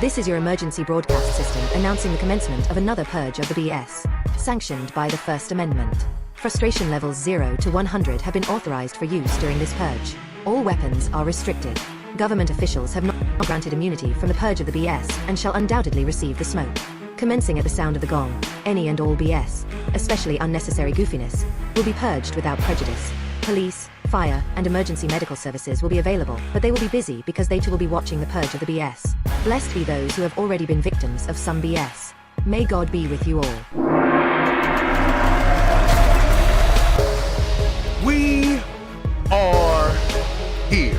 This is your emergency broadcast system announcing the commencement of another purge of the BS, sanctioned by the First Amendment. Frustration levels 0 to 100 have been authorized for use during this purge. All weapons are restricted. Government officials have not granted immunity from the purge of the BS and shall undoubtedly receive the smoke. Commencing at the sound of the gong, any and all BS, especially unnecessary goofiness, will be purged without prejudice. Police, fire, and emergency medical services will be available, but they will be busy because they too will be watching the purge of the BS. Blessed be those who have already been victims of some BS. May God be with you all. We are here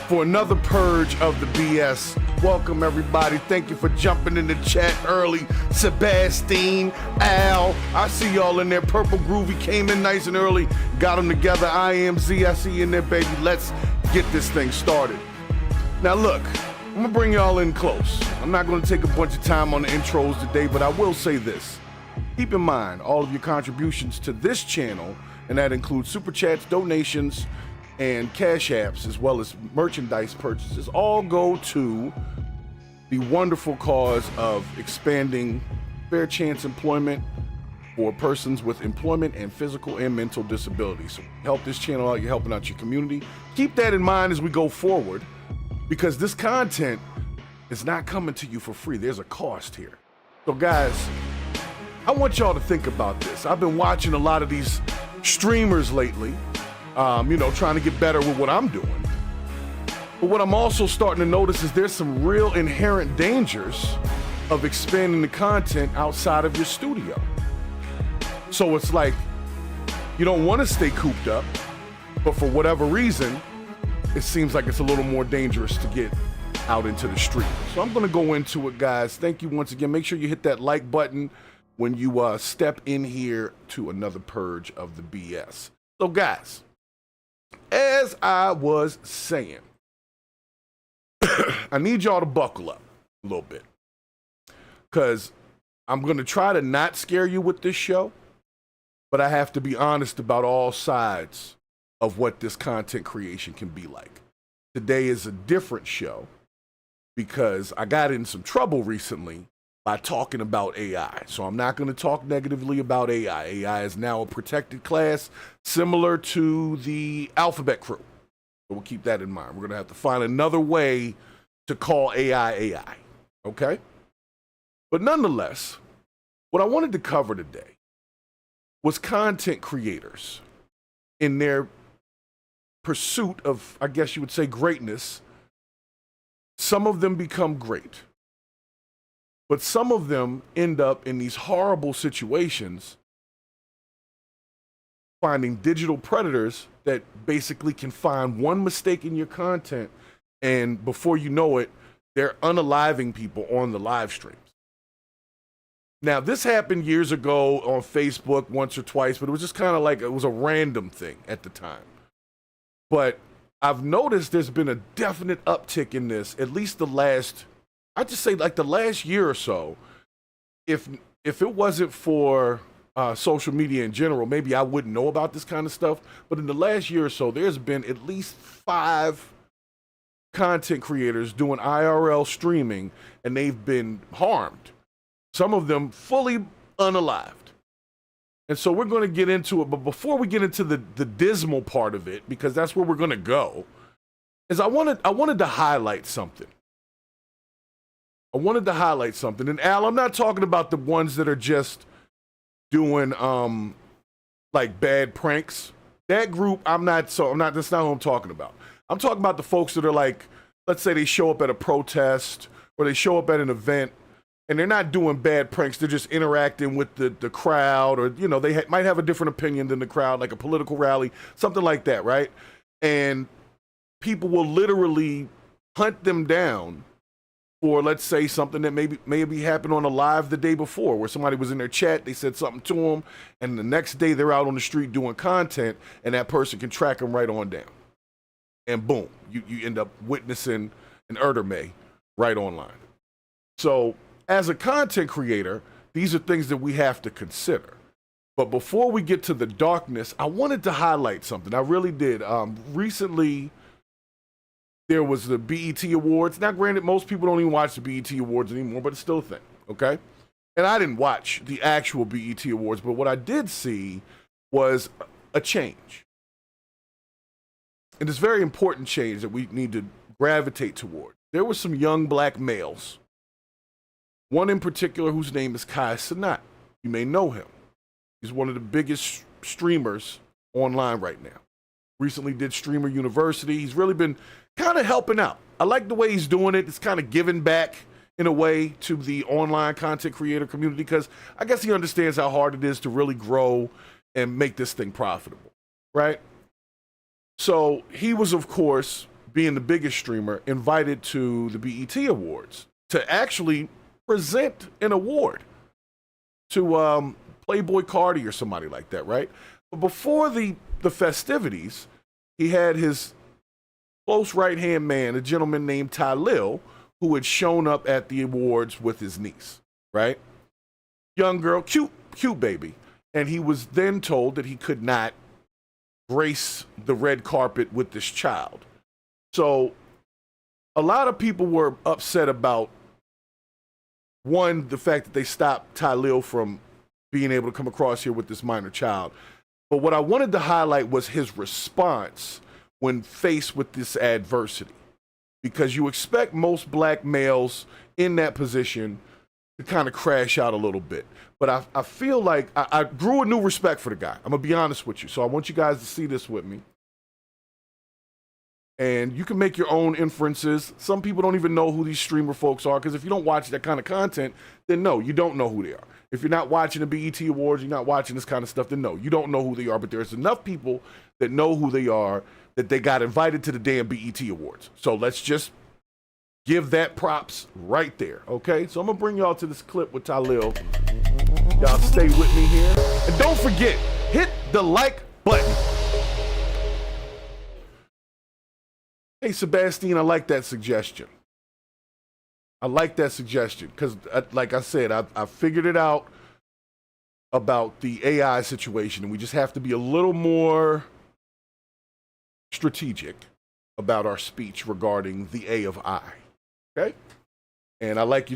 for another purge of the BS. Welcome everybody. Thank you for jumping in the chat early. Sebastian, Al, I see y'all in there. Purple Groovy came in nice and early. Got them together. IMZ, I see you in there, baby. Let's get this thing started. Now look, I'm gonna bring y'all in close. I'm not gonna take a bunch of time on the intros today, but I will say this. Keep in mind all of your contributions to this channel, and that includes super chats, donations, and cash apps, as well as merchandise purchases, all go to the wonderful cause of expanding fair chance employment for persons with employment and physical and mental disabilities. So help this channel out, you're helping out your community. Keep that in mind as we go forward, because this content is not coming to you for free. There's a cost here. So guys, I want y'all to think about this. I've been watching a lot of these streamers lately, trying to get better with what I'm doing. But what I'm also starting to notice is there's some real inherent dangers of expanding the content outside of your studio. So it's like, you don't want to stay cooped up, but for whatever reason, it seems like it's a little more dangerous to get out into the street. So I'm gonna go into it, guys. Thank you once again. Make sure you hit that like button when you step in here to another purge of the BS. So guys, as I was saying, I need y'all to buckle up a little bit, because I'm going to try to not scare you with this show, but I have to be honest about all sides of what this content creation can be like. Today is a different show because I got in some trouble recently by talking about AI. So I'm not going to talk negatively about AI. AI is now a protected class similar to the Alphabet Crew. So we'll keep that in mind. We're going to have to find another way to call AI AI, okay? But nonetheless, what I wanted to cover today was content creators in their pursuit of, I guess you would say, greatness. Some of them become great, but some of them end up in these horrible situations, finding digital predators that basically can find one mistake in your content, and before you know it, they're unaliving people on the live streams. Now, this happened years ago on Facebook once or twice, but it was just kind of like it was a random thing at the time. But I've noticed there's been a definite uptick in this, at least the last, I'd just say like the last year or so. If it wasn't for social media in general, maybe I wouldn't know about this kind of stuff. But in the last year or so, there's been at least 5 content creators doing IRL streaming, and they've been harmed. Some of them fully unalived. And so we're going to get into it. But before we get into the dismal part of it, because that's where we're going to go, is I wanted to highlight something. And Al, I'm not talking about the ones that are just doing like bad pranks. That group, that's not who I'm talking about. I'm talking about the folks that are like, let's say they show up at a protest or they show up at an event and they're not doing bad pranks. They're just interacting with the crowd, or, they might have a different opinion than the crowd, like a political rally, something like that, right? And people will literally hunt them down for, let's say, something that maybe happened on a live the day before, where somebody was in their chat, they said something to them, and the next day they're out on the street doing content, and that person can track them right on down. And boom, you end up witnessing an Erderme right online. So as a content creator, these are things that we have to consider. But before we get to the darkness, I wanted to highlight something. I really did. Recently, there was the BET Awards. Now, granted, most people don't even watch the BET Awards anymore, but it's still a thing, okay? And I didn't watch the actual BET Awards, but what I did see was a change. And it's a very important change that we need to gravitate toward. There were some young black males, one in particular whose name is Kai Cenat. You may know him. He's one of the biggest streamers online right now. Recently did Streamer University. He's really been kind of helping out. I like the way he's doing it. It's kind of giving back in a way to the online content creator community because I guess he understands how hard it is to really grow and make this thing profitable, right? So he was, of course, being the biggest streamer, invited to the BET Awards to actually present an award to Playboy Cardi or somebody like that, right? But before the festivities, he had his close right-hand man, a gentleman named Tylil, who had shown up at the awards with his niece, right? Young girl, cute baby. And he was then told that he could not grace the red carpet with this child. So a lot of people were upset about, one, the fact that they stopped Tylil from being able to come across here with this minor child. But what I wanted to highlight was his response when faced with this adversity. Because you expect most black males in that position to kind of crash out a little bit. But I feel like I grew a new respect for the guy. I'm going to be honest with you. So I want you guys to see this with me. And you can make your own inferences. Some people don't even know who these streamer folks are, because if you don't watch that kind of content, then no, you don't know who they are. If you're not watching the BET Awards, you're not watching this kind of stuff, then no, you don't know who they are. But there's enough people that know who they are that they got invited to the damn BET Awards. So let's just give that props right there, okay? So I'm gonna bring y'all to this clip with Tylil. Y'all stay with me here. And don't forget, hit the like button. Hey, Sebastian, I like that suggestion. I like that suggestion because, like I said, I figured it out about the AI situation, and we just have to be a little more strategic about our speech regarding the A of I. Okay? And I like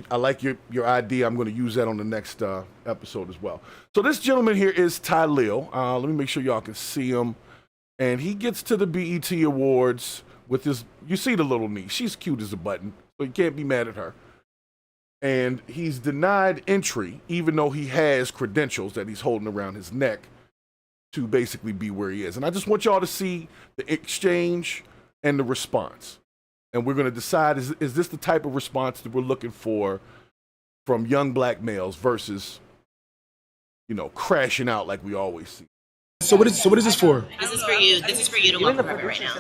your idea. I'm going to use that on the next episode as well. So this gentleman here is Tylil. Let me make sure y'all can see him. And he gets to the BET Awards with his, you see the little niece. She's cute as a button, so you can't be mad at her. And he's denied entry, even though he has credentials that he's holding around his neck to basically be where he is. And I just want y'all to see the exchange and the response. And we're going to decide, is this the type of response that we're looking for from young black males versus, you know, crashing out like we always see. So what is this for? This is for you. This is for you to walk over right now.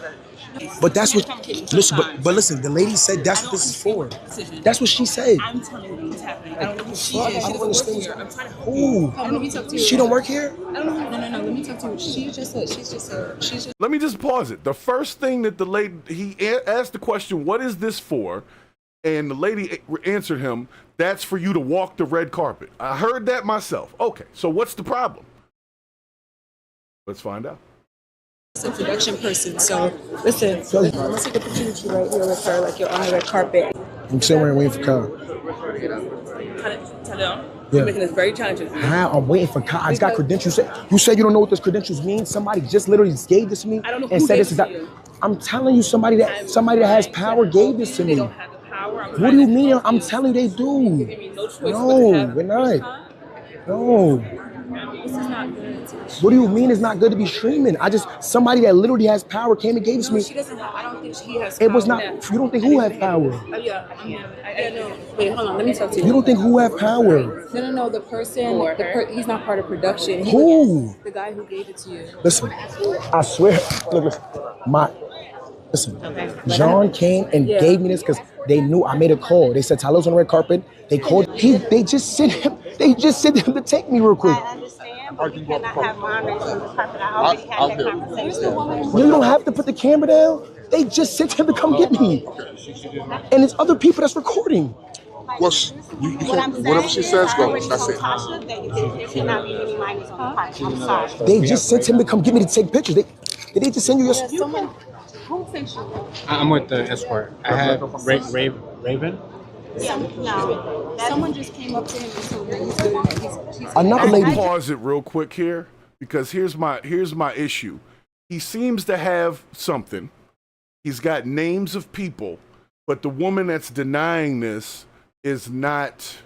But that's what. Listen, but listen. The lady said that's what this is for. That's what she said. I'm telling you what's happening. I don't know who she I is. don't understand. I'm trying to Ooh, Let me talk to you. she don't work here. I don't know. No. Let me talk to you. She's just. Let me just pause it. The first thing that the lady, he asked the question, what is this for? And the lady answered him, that's for you to walk the red carpet. I heard that myself. Okay, so what's the problem? Let's find out. It's a production person. So listen, I'm gonna take a picture with you right here with her, like you're on the red carpet. I'm sitting there waiting for Kyle. You're making this very challenging. How? I'm waiting for Kyle. I got credentials. You said you don't know what those credentials mean. Somebody just literally gave this to me I don't know and who said gave this is it that. to you. I'm telling you, somebody that has power gave this to They me. don't have the power. What do you mean? I'm telling you, they do. You give me no choice but to No, have we're this not. time. No. This is not good. What do you mean it's not good to be streaming? Somebody that literally has power came and gave it to me. She doesn't have. I don't think she has. It was power not. now. You don't think who have power? No. Wait, hold on. Let me talk to you. You don't think who have power? No. The person. He's not part of production. Who? The guy who gave it to you. Listen, I swear. Look, listen. John came and gave me this because they knew I made a call. They said Tyler's on the red carpet. They called. They just sent him. They just sent him to take me real quick. I understand, but you cannot have monitors on the carpet. I already had that conversation. You don't have to put the camera down. They just sent him to come get me. And there's other people that's recording. What I'm saying whatever she says, go. is, That's it. Tasha, there cannot be any minors on the carpet. I'm sorry. They just sent him to come get me to take pictures. Did they just send you your? Who thinks you? I'm with the escort. I have Raven. Someone just came up to him and told me he's good. Another lady. Pause it real quick here because here's my issue. He seems to have something. He's got names of people, but the woman that's denying this is not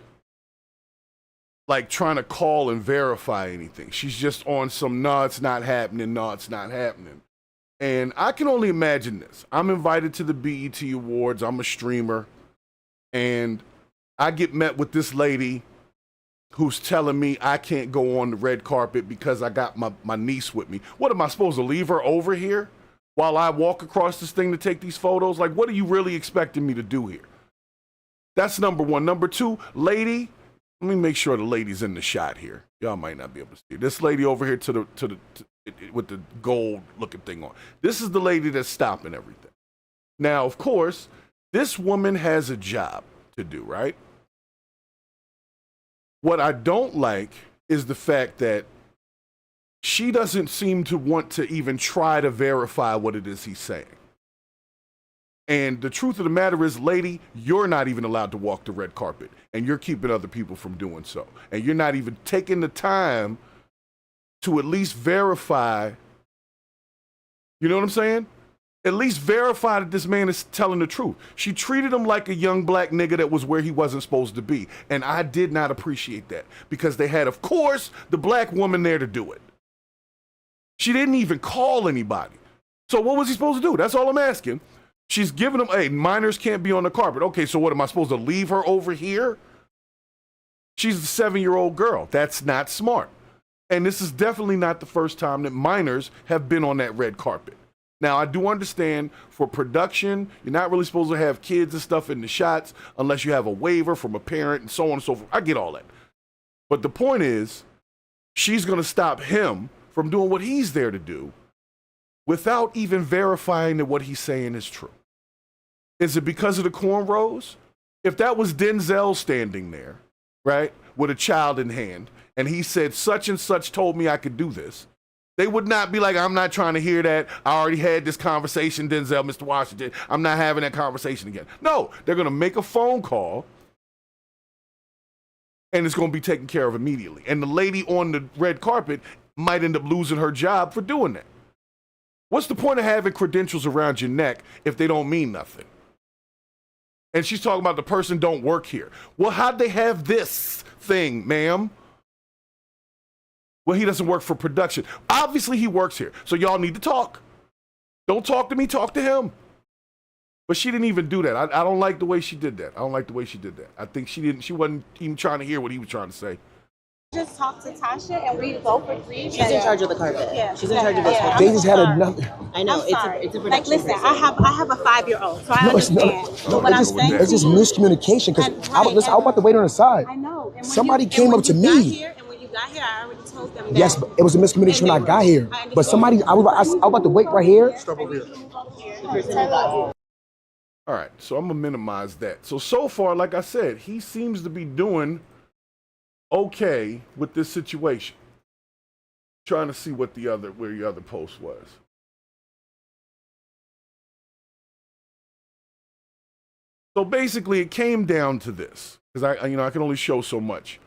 like trying to call and verify anything. She's just on some, no, it's not happening, no, it's not happening. And I can only imagine this. I'm invited to the BET Awards. I'm a streamer. And I get met with this lady who's telling me I can't go on the red carpet because I got my niece with me. What, am I supposed to leave her over here while I walk across this thing to take these photos? Like, what are you really expecting me to do here? That's number one. Number two, lady, let me make sure the lady's in the shot here. Y'all might not be able to see this lady over here with the gold looking thing on. This is the lady that's stopping everything. Now, of course, this woman has a job to do, right? What I don't like is the fact that she doesn't seem to want to even try to verify what it is he's saying. And the truth of the matter is, lady, you're not even allowed to walk the red carpet, and you're keeping other people from doing so. And you're not even taking the time to at least verify, you know what I'm saying? At least verify that this man is telling the truth. She treated him like a young black nigga that was where he wasn't supposed to be. And I did not appreciate that because they had, of course, the black woman there to do it. She didn't even call anybody. So what was he supposed to do? That's all I'm asking. She's giving him, hey, minors can't be on the carpet. Okay, so what, am I supposed to leave her over here? She's a 7-year-old girl. That's not smart. And this is definitely not the first time that minors have been on that red carpet. Now, I do understand for production, you're not really supposed to have kids and stuff in the shots unless you have a waiver from a parent and so on and so forth. I get all that. But the point is, she's going to stop him from doing what he's there to do without even verifying that what he's saying is true. Is it because of the cornrows? If that was Denzel standing there, right, with a child in hand, and he said, such and such told me I could do this, they would not be like, I'm not trying to hear that. I already had this conversation, Denzel, Mr. Washington. I'm not having that conversation again. No, they're going to make a phone call, and it's going to be taken care of immediately. And the lady on the red carpet might end up losing her job for doing that. What's the point of having credentials around your neck if they don't mean nothing? And she's talking about the person don't work here. Well, how'd they have this thing, ma'am? Well, he doesn't work for production. Obviously, he works here. So y'all need to talk. Don't talk to me, talk to him. But she didn't even do that. I don't like the way she did that. I don't like the way she did that. I think she wasn't even trying to hear what he was trying to say. Just talk to Tasha and we both agree. She's in charge of the carpet. Yeah. She's in charge of this. They just had another. I know. It's a production. Like, listen, I have a 5-year-old, so I No, it's understand. not. But what I'm saying It's just miscommunication because I was about to wait on the side. I know. And when Somebody you, came and up to when you got me. Here, and when you got here, I already told them that. Yes, but it was a miscommunication when I got here. But somebody, I was about to wait right here. All right, so I'm going to minimize that. So far, like I said, he seems to be doing okay with this situation. Trying to see what where your other post was. So basically, it came down to this, because I can only show so much.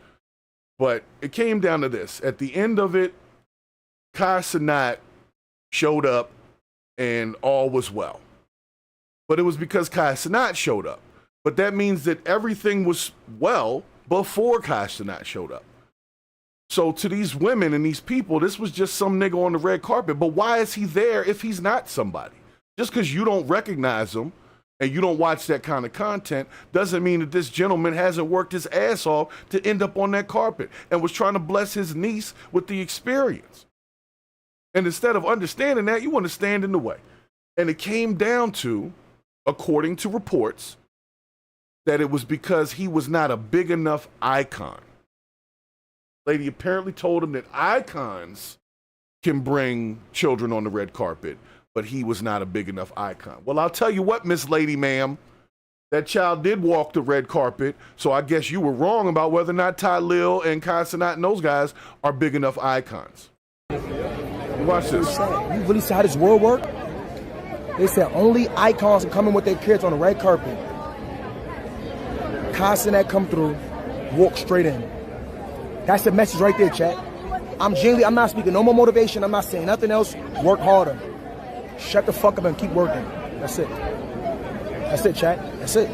But it came down to this. At the end of it, Kai Cenat showed up and all was well. But it was because Kai Cenat showed up. But that means that everything was well before Kai Cenat showed up. So to these women and these people, this was just some nigga on the red carpet. But why is he there if he's not somebody? Just because you don't recognize him and you don't watch that kind of content doesn't mean that this gentleman hasn't worked his ass off to end up on that carpet and was trying to bless his niece with the experience. And instead of understanding that, you want to stand in the way. And it came down to, according to reports, that it was because he was not a big enough icon. Lady apparently told him that icons can bring children on the red carpet, but he was not a big enough icon. Well, I'll tell you what, Miss Lady Ma'am, that child did walk the red carpet, so I guess you were wrong about whether or not Ty Lil and Kai Cenat and those guys are big enough icons. Watch this. You really see how this world work? They said only icons are coming with their kids on the red carpet. Constant that come through, walk straight in. That's the message right there, chat. I'm not speaking no more motivation. I'm not saying nothing else. Work harder. Shut the fuck up and keep working. That's it. That's it, chat. That's it.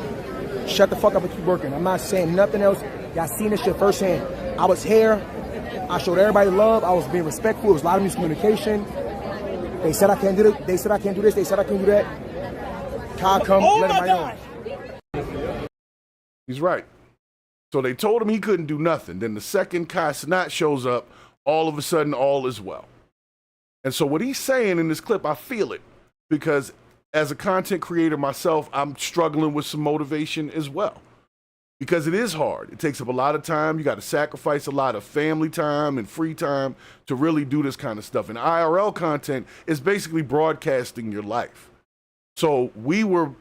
Shut the fuck up and keep working. I'm not saying nothing else. Y'all seen this shit firsthand. I was here. I showed everybody love. I was being respectful. It was a lot of miscommunication. They said I can't do it. They said I can't do this. They said I can't do that. Kyle come, let everybody know. He's right. So they told him he couldn't do nothing. Then the second Kai Cenat shows up, all of a sudden, all is well. And so what he's saying in this clip, I feel it. Because as a content creator myself, I'm struggling with some motivation as well. Because it is hard. It takes up a lot of time. You got to sacrifice a lot of family time and free time to really do this kind of stuff. And IRL content is basically broadcasting your life. So we were,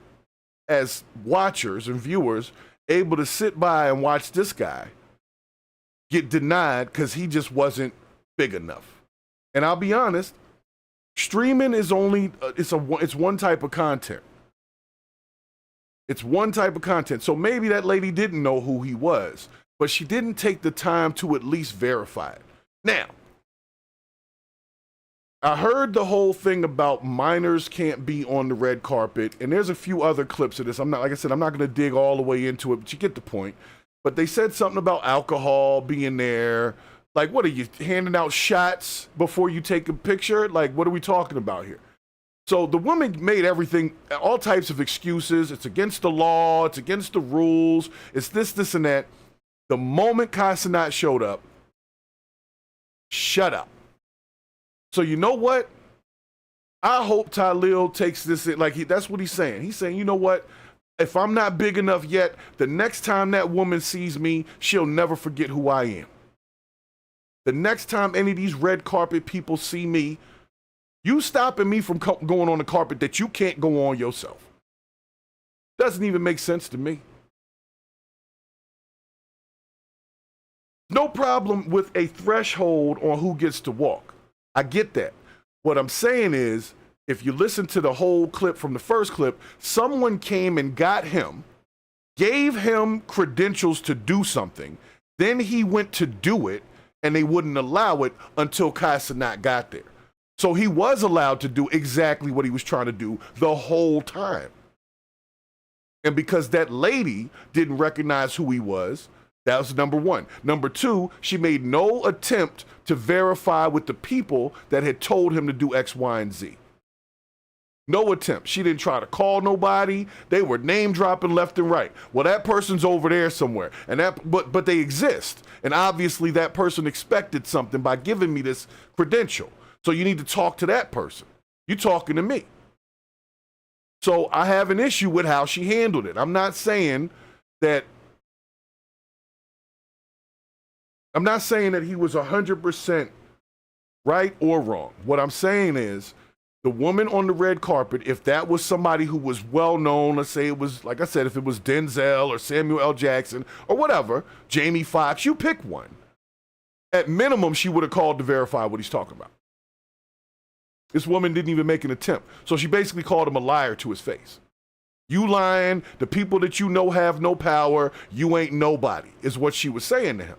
as watchers and viewers, able to sit by and watch this guy get denied because he just wasn't big enough. And I'll be honest, streaming is only, it's one type of content. It's one type of content. So maybe that lady didn't know who he was, but she didn't take the time to at least verify it. Now, I heard the whole thing about minors can't be on the red carpet, and there's a few other clips of this. I'm not, like I said, I'm not going to dig all the way into it, but you get the point. But they said something about alcohol being there. Like, what are you handing out shots before you take a picture? Like, what are we talking about here? So the woman made everything, all types of excuses. It's against the law. It's against the rules. It's this, and that. The moment Kai Cenat showed up, shut up. So you know what? I hope Talil takes this in. Like, that's what he's saying. He's saying, you know what? If I'm not big enough yet, the next time that woman sees me, she'll never forget who I am. The next time any of these red carpet people see me, you stopping me from going on the carpet that you can't go on yourself. Doesn't even make sense to me. No problem with a threshold on who gets to walk. I get that. What I'm saying is, if you listen to the whole clip from the first clip, someone came and got him, gave him credentials to do something, then he went to do it, and they wouldn't allow it until Kai Cenat got there. So he was allowed to do exactly what he was trying to do the whole time. And because that lady didn't recognize who he was, that was number one. Number two, she made no attempt to verify with the people that had told him to do X, Y, and Z. No attempt. She didn't try to call nobody. They were name dropping left and right. Well, that person's over there somewhere, and but they exist. And obviously that person expected something by giving me this credential. So you need to talk to that person. You're talking to me. So I have an issue with how she handled it. I'm not saying that he was 100% right or wrong. What I'm saying is, the woman on the red carpet, if that was somebody who was well known, let's say it was, like I said, if it was Denzel or Samuel L. Jackson or whatever, Jamie Foxx, you pick one. At minimum, she would have called to verify what he's talking about. This woman didn't even make an attempt. So she basically called him a liar to his face. You lying, the people that you know have no power, you ain't nobody, is what she was saying to him.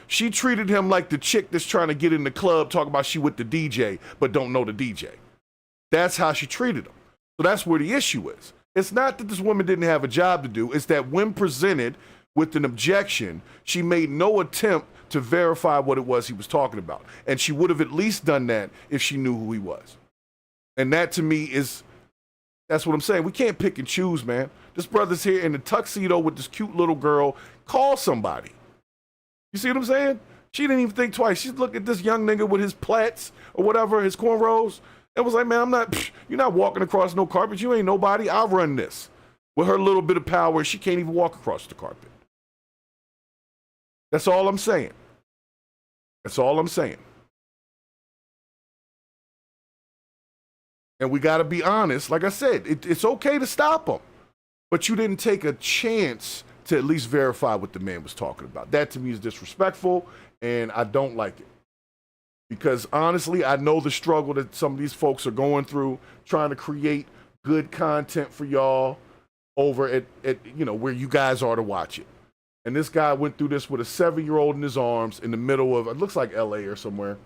She treated him like the chick that's trying to get in the club, talking about she with the DJ, but don't know the DJ. That's how she treated him. So that's where the issue is. It's not that this woman didn't have a job to do. It's that when presented with an objection, she made no attempt to verify what it was he was talking about. And she would have at least done that if she knew who he was. And that to me is, that's what I'm saying. We can't pick and choose, man. This brother's here in the tuxedo with this cute little girl. Call somebody. You see what I'm saying? She didn't even think twice. She looked at this young nigga with his plaits or whatever, his cornrows, and was like, man, you're not walking across no carpet. You ain't nobody. I'll run this. With her little bit of power, she can't even walk across the carpet. That's all I'm saying. That's all I'm saying. And we got to be honest. Like I said, it's okay to stop them, but you didn't take a chance to at least verify what the man was talking about. That to me is disrespectful, and I don't like it. because honestly, I know the struggle that some of these folks are going through trying to create good content for y'all over at where you guys are to watch it. And this guy went through this with a 7-year-old in his arms in the middle of, it looks like LA or somewhere.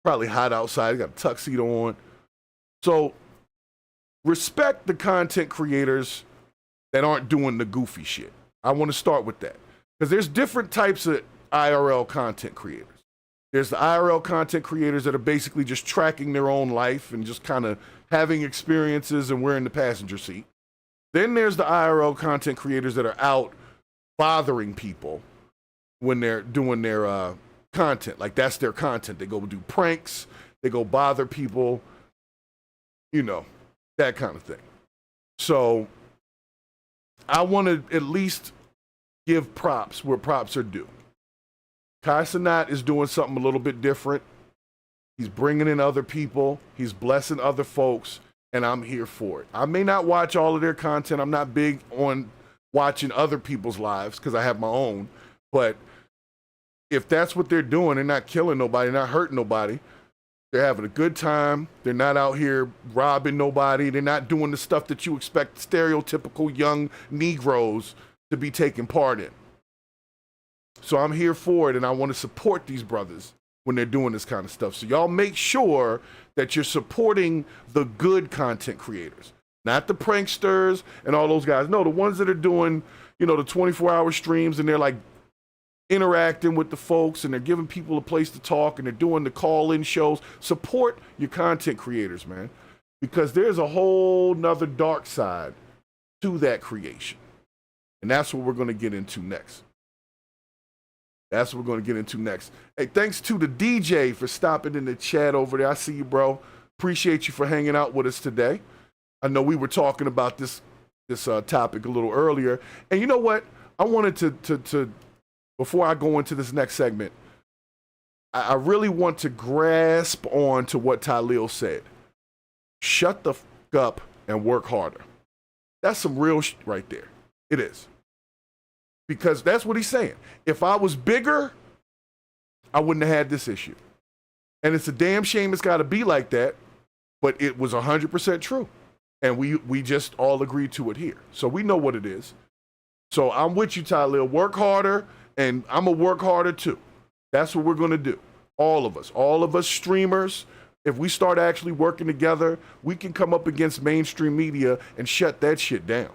Probably hot outside. He got a tuxedo on. So respect the content creators that aren't doing the goofy shit. I want to start with that. Because there's different types of IRL content creators. There's the IRL content creators that are basically just tracking their own life and just kind of having experiences and we're in the passenger seat. Then there's the IRL content creators that are out bothering people when they're doing their content. Like, that's their content. They go do pranks, they go bother people, that kind of thing. So I want to at least give props where props are due. Kai Cenat is doing something a little bit different. He's bringing in other people. He's blessing other folks, and I'm here for it. I may not watch all of their content. I'm not big on watching other people's lives because I have my own. But if that's what they're doing, they're not killing nobody, not hurting nobody. They're having a good time. They're not out here robbing nobody. They're not doing the stuff that you expect stereotypical young Negroes to be taking part in. So I'm here for it, and I want to support these brothers when they're doing this kind of stuff. So y'all make sure that you're supporting the good content creators, not the pranksters and all those guys. No, the ones that are doing, the 24-hour streams, and they're like interacting with the folks, and they're giving people a place to talk, and they're doing the call-in shows. Support your content creators, man, because there's a whole nother dark side to that creation. And that's what we're going to get into next. Hey, thanks to the DJ for stopping in the chat over there. I see you, bro. Appreciate you for hanging out with us today. I know we were talking about this topic a little earlier. And you know what? I wanted to before I go into this next segment, I really want to grasp on to what Talil said. Shut the f up and work harder. That's some real shit right there. It is. Because that's what he's saying. If I was bigger, I wouldn't have had this issue. And it's a damn shame it's got to be like that, but it was 100% true. And we just all agreed to it here. So we know what it is. So I'm with you, Talil. Work harder, and I'm going to work harder too. That's what we're going to do. All of us streamers, if we start actually working together, we can come up against mainstream media and shut that shit down.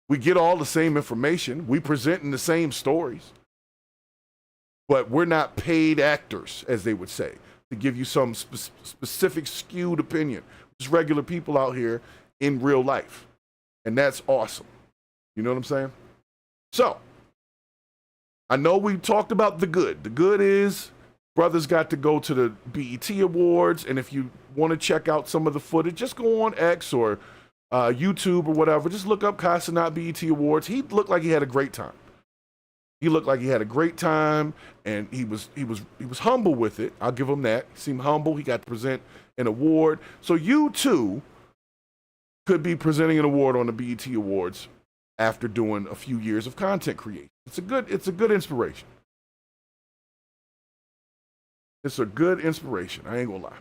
We get all the same information. We present in the same stories. But we're not paid actors, as they would say, to give you some specific skewed opinion. Just regular people out here in real life. And that's awesome. You know what I'm saying? So, I know we talked about the good. The good is brothers got to go to the BET Awards. And if you want to check out some of the footage, just go on X or YouTube or whatever. Just look up Kai Cenat BET Awards. He looked like he had a great time. And he was humble with it. I'll give him that. He seemed humble. He got to present an award. So you too could be presenting an award on the BET Awards after doing a few years of content creation. It's a good inspiration. It's a good inspiration. I ain't gonna lie.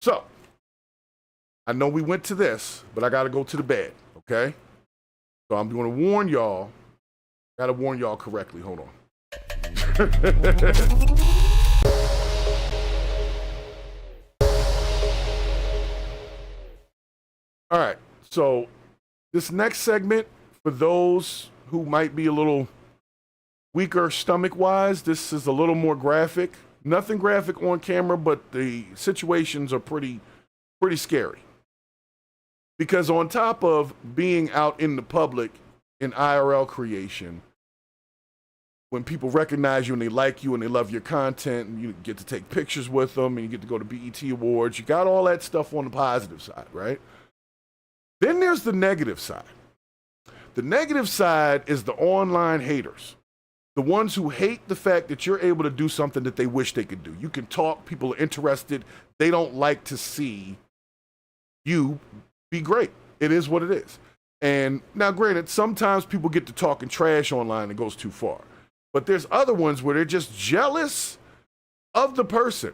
So I know we went to this, but I got to go to the bed, okay? So I'm going to warn y'all. Got to warn y'all correctly. Hold on. All right. So this next segment, for those who might be a little weaker stomach-wise, this is a little more graphic. Nothing graphic on camera, but the situations are pretty scary. Because on top of being out in the public in IRL creation, when people recognize you and they like you and they love your content and you get to take pictures with them and you get to go to BET Awards, you got all that stuff on the positive side, right? Then there's the negative side. The negative side is the online haters. The ones who hate the fact that you're able to do something that they wish they could do. You can talk, people are interested. They don't like to see you be great. It is what it is. And now, granted, sometimes people get to talking trash online and it goes too far. But there's other ones where they're just jealous of the person.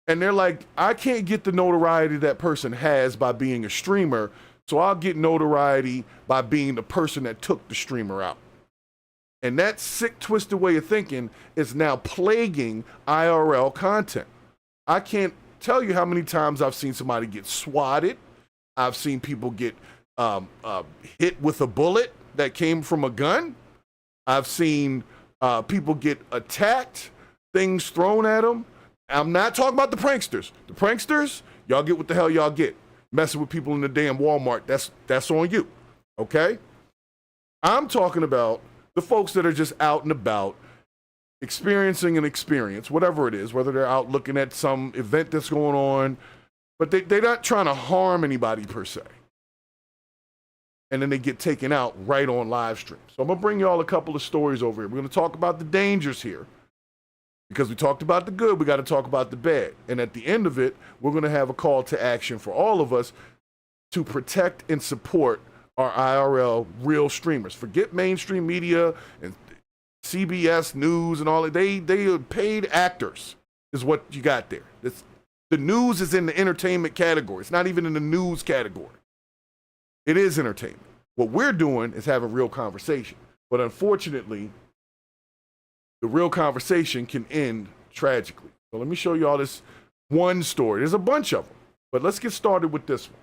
And they're like, I can't get the notoriety that person has by being a streamer, so I'll get notoriety by being the person that took the streamer out. And that sick, twisted way of thinking is now plaguing IRL content. I can't tell you how many times I've seen somebody get swatted. I've seen people get hit with a bullet that came from a gun. I've seen people get attacked, things thrown at them. I'm not talking about the pranksters. The pranksters, y'all get what the hell y'all get. Messing with people in the damn Walmart, that's on you, okay? I'm talking about the folks that are just out and about, experiencing an experience, whatever it is, whether they're out looking at some event that's going on, but they're not trying to harm anybody per se. And then they get taken out right on live stream. So I'm gonna bring y'all a couple of stories over here. We're gonna talk about the dangers here. Because we talked about the good, we got to talk about the bad. And at the end of it, we're going to have a call to action for all of us to protect and support our IRL real streamers. Forget mainstream media and CBS News and all that. They are paid actors is what you got there. The news is in the entertainment category. It's not even in the news category. It is entertainment. What we're doing is having real conversation. But unfortunately, the real conversation can end tragically. So let me show you all this one story. There's a bunch of them, but let's get started with this one.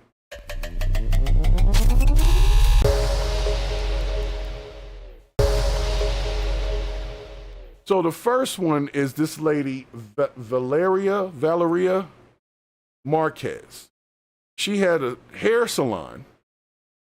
So the first one is this lady, Valeria Marquez. She had a hair salon,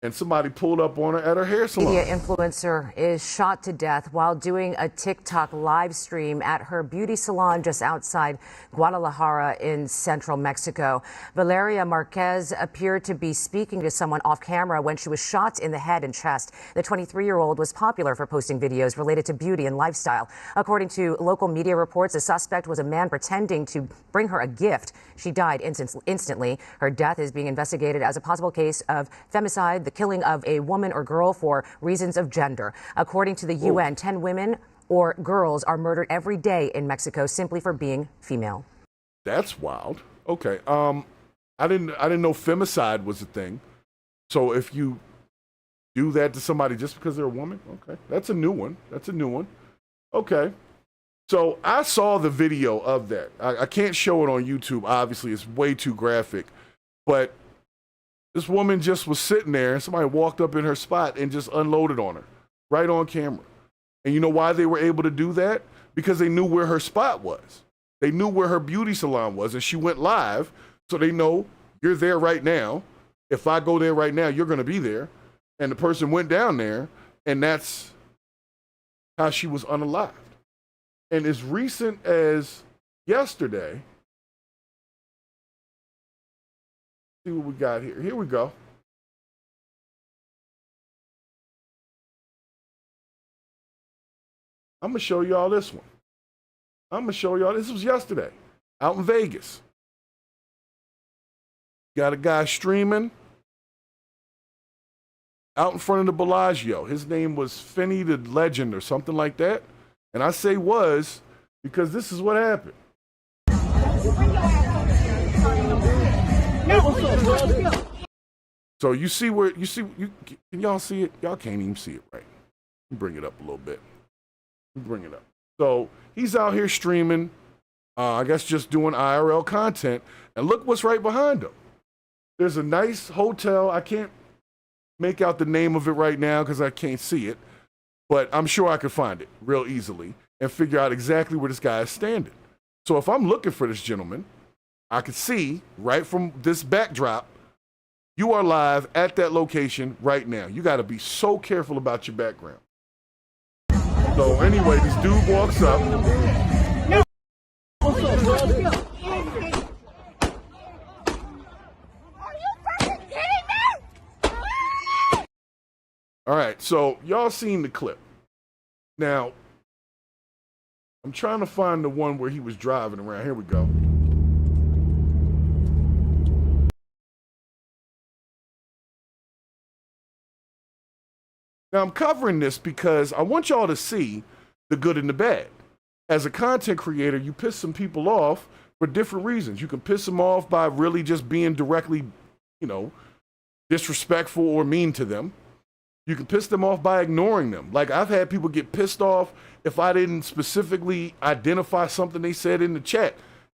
and somebody pulled up on her at her hair salon. Media influencer is shot to death while doing a TikTok live stream at her beauty salon just outside Guadalajara in central Mexico. Valeria Marquez appeared to be speaking to someone off camera when she was shot in the head and chest. The 23-year-old was popular for posting videos related to beauty and lifestyle. According to local media reports, the suspect was a man pretending to bring her a gift. She died instantly. Her death is being investigated as a possible case of femicide, the killing of a woman or girl for reasons of gender. According to the UN, 10 women or girls are murdered every day in Mexico simply for being female. That's wild. Okay. I didn't know femicide was a thing. So if you do that to somebody just because they're a woman, okay. That's a new one. Okay. So I saw the video of that. I can't show it on YouTube. Obviously, it's way too graphic, but this woman just was sitting there and somebody walked up in her spot and just unloaded on her right on camera. And you know why they were able to do that? Because they knew where her spot was. They knew where her beauty salon was, and she went live, so they know you're there right now. If I go there right now, you're going to be there. And the person went down there, and that's how she was unalived. And as recent as yesterday, see what we got here. Here we go. I'm going to show y'all this one. This was yesterday out in Vegas. Got a guy streaming out in front of the Bellagio. His name was Finney the Legend or something like that. And I say was because this is what happened. So you see can y'all see it? Y'all can't even see it right. Bring it up a little bit. Bring it up. So he's out here streaming, I guess just doing IRL content. And look what's right behind him. There's a nice hotel. I can't make out the name of it right now because I can't see it. But I'm sure I could find it real easily and figure out exactly where this guy is standing. So if I'm looking for this gentleman, I could see right from this backdrop, you are live at that location right now. You got to be so careful about your background. So anyway, this dude walks up. All right, so y'all seen the clip. Now, I'm trying to find the one where he was driving around. Here we go. Now, I'm covering this because I want y'all to see the good and the bad. as a content creator, you piss some people off for different reasons. You can piss them off by really just being directly, disrespectful or mean to them. You can piss them off by ignoring them. Like, I've had people get pissed off if I didn't specifically identify something they said in the chat.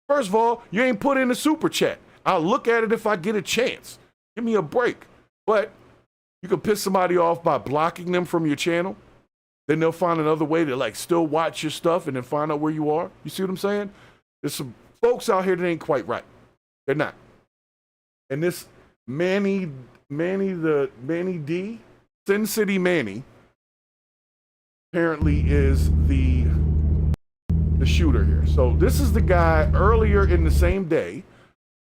First of all, you ain't put in a super chat. I'll look at it if I get a chance. Give me a break. But you can piss somebody off by blocking them from your channel. Then they'll find another way to still watch your stuff and then find out where you are. You see what I'm saying? There's some folks out here that ain't quite right. They're not. And this Manny D, Sin City Manny, apparently is the shooter here. So this is the guy earlier in the same day,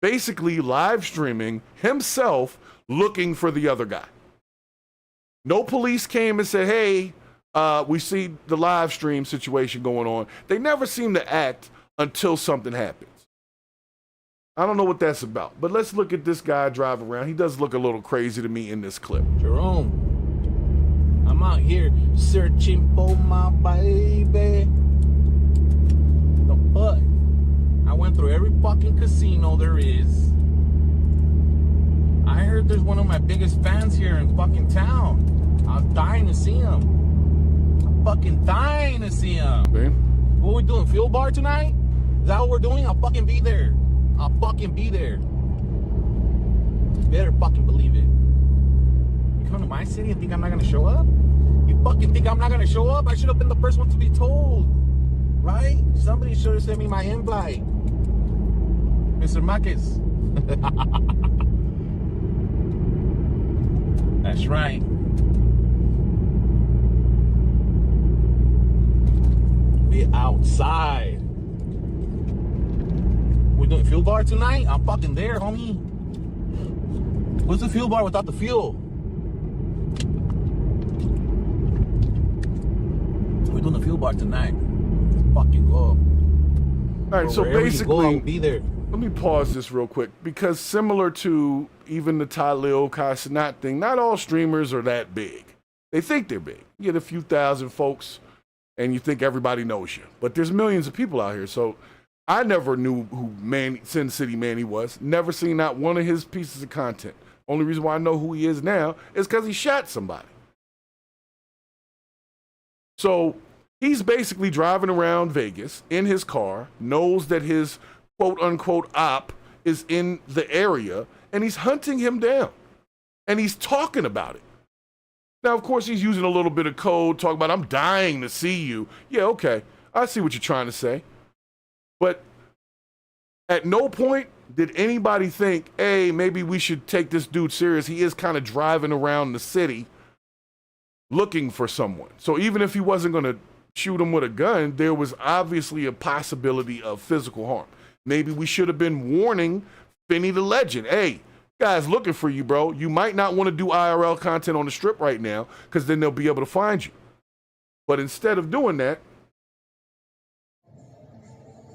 basically live streaming himself looking for the other guy. No police came and said, hey, we see the live stream situation going on. They never seem to act until something happens. I don't know what that's about, but let's look at this guy drive around. He does look a little crazy to me in this clip. Jerome, I'm out here searching for my baby. The fuck? I went through every fucking casino there is. I heard there's one of my biggest fans here in fucking town. I was dying to see him. I'm fucking dying to see him. Okay. What are we doing? Fuel bar tonight? Is that what we're doing? I'll fucking be there. I'll fucking be there. You better fucking believe it. You come to my city and think I'm not gonna show up? You fucking think I'm not gonna show up? I should have been the first one to be told. Right? Somebody should have sent me my invite. Mr. Marcus. That's right. Be outside. We doing fuel bar tonight? I'm fucking there, homie. What's the fuel bar without the fuel? We're doing the fuel bar tonight. Let's fucking go. All right, so basically, I'll be there. Let me pause this real quick, because similar to even the Talil Kai Sanat thing, not all streamers are that big. They think they're big. You get a few thousand folks and you think everybody knows you. But there's millions of people out here. So I never knew who Sin City Manny was. Never seen not one of his pieces of content. Only reason why I know who he is now is because he shot somebody. So he's basically driving around Vegas in his car, knows that his quote unquote op is in the area, and he's hunting him down. And he's talking about it. Now, of course, he's using a little bit of code, talking about, I'm dying to see you. Yeah, okay. I see what you're trying to say. But at no point did anybody think, hey, maybe we should take this dude serious. He is kind of driving around the city looking for someone. So even if he wasn't going to shoot him with a gun, there was obviously a possibility of physical harm. Maybe we should have been warning Finney the Legend. Hey, guys looking for you, bro. You might not want to do IRL content on the strip right now, because then they'll be able to find you. But instead of doing that,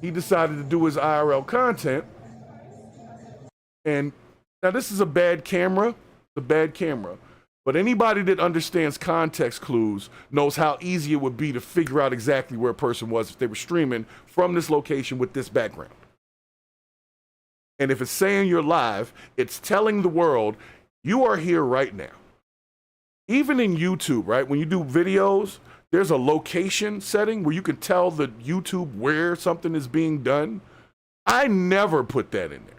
he decided to do his IRL content. And now this is a bad camera, but anybody that understands context clues knows how easy it would be to figure out exactly where a person was if they were streaming from this location with this background. And if it's saying you're live, it's telling the world you are here right now. Even in YouTube, right? When you do videos, there's a location setting where you can tell the YouTube where something is being done. I never put that in there.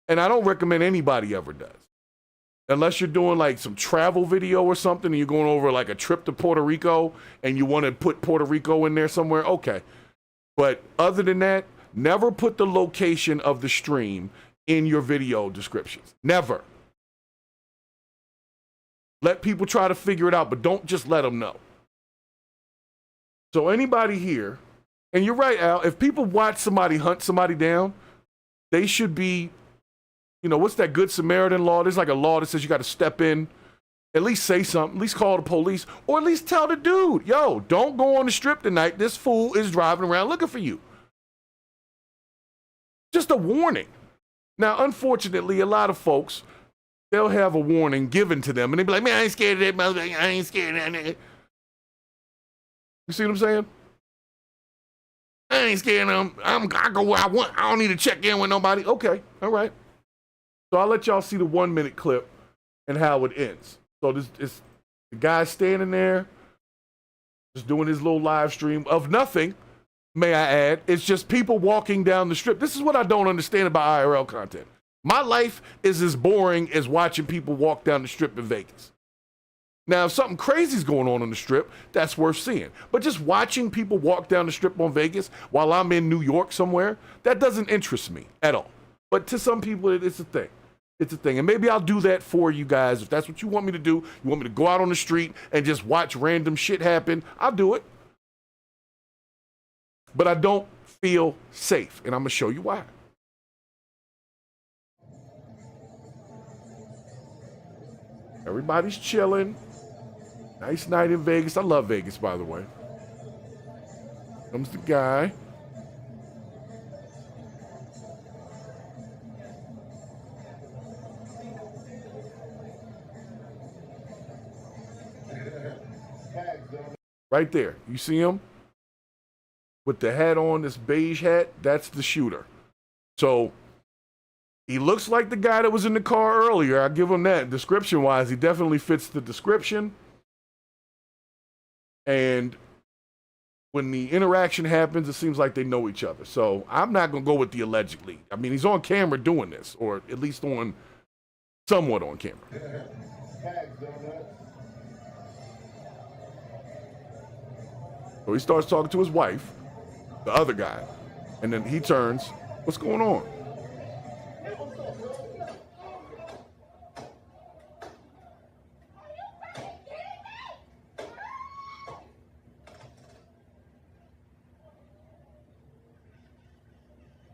And I don't recommend anybody ever does. Unless you're doing like some travel video or something and you're going over like a trip to Puerto Rico and you want to put Puerto Rico in there somewhere, okay. But other than that, never put the location of the stream in your video descriptions. Never. Let people try to figure it out, but don't just let them know. So anybody here, and you're right, Al, if people watch somebody hunt somebody down, they should be, you know, what's that Good Samaritan law? There's like a law that says you got to step in, at least say something, at least call the police, or at least tell the dude, yo, don't go on the strip tonight. This fool is driving around looking for you. Just a warning. Now, unfortunately, a lot of folks, they'll have a warning given to them, and they'll be like, man, I ain't scared of that motherfucker. I ain't scared of that nigga. You see what I'm saying? I ain't scared of them. I go where I want. I don't need to check in with nobody. Okay, all right. So I'll let y'all see the 1 minute clip and how it ends. So this is the guy standing there, just doing his little live stream of nothing, may I add. It's just people walking down the strip. This is what I don't understand about IRL content. My life is as boring as watching people walk down the strip in Vegas. Now, if something crazy is going on the strip, that's worth seeing. But just watching people walk down the strip on Vegas while I'm in New York somewhere, that doesn't interest me at all. But to some people, it's a thing. It's a thing. And maybe I'll do that for you guys. If that's what you want me to do, you want me to go out on the street and just watch random shit happen, I'll do it. But I don't feel safe, and I'm going to show you why. Everybody's chilling. Nice night in Vegas. I love Vegas, by the way. Comes the guy. Right there. You see him? With the hat on, this beige hat, that's the shooter. So he looks like the guy that was in the car earlier. I'll give him that. Description-wise, he definitely fits the description. And when the interaction happens, it seems like they know each other. So I'm not going to go with the allegedly. I mean, he's on camera doing this, or at least somewhat on camera. So he starts talking to his wife, the other guy, and then he turns, what's going on?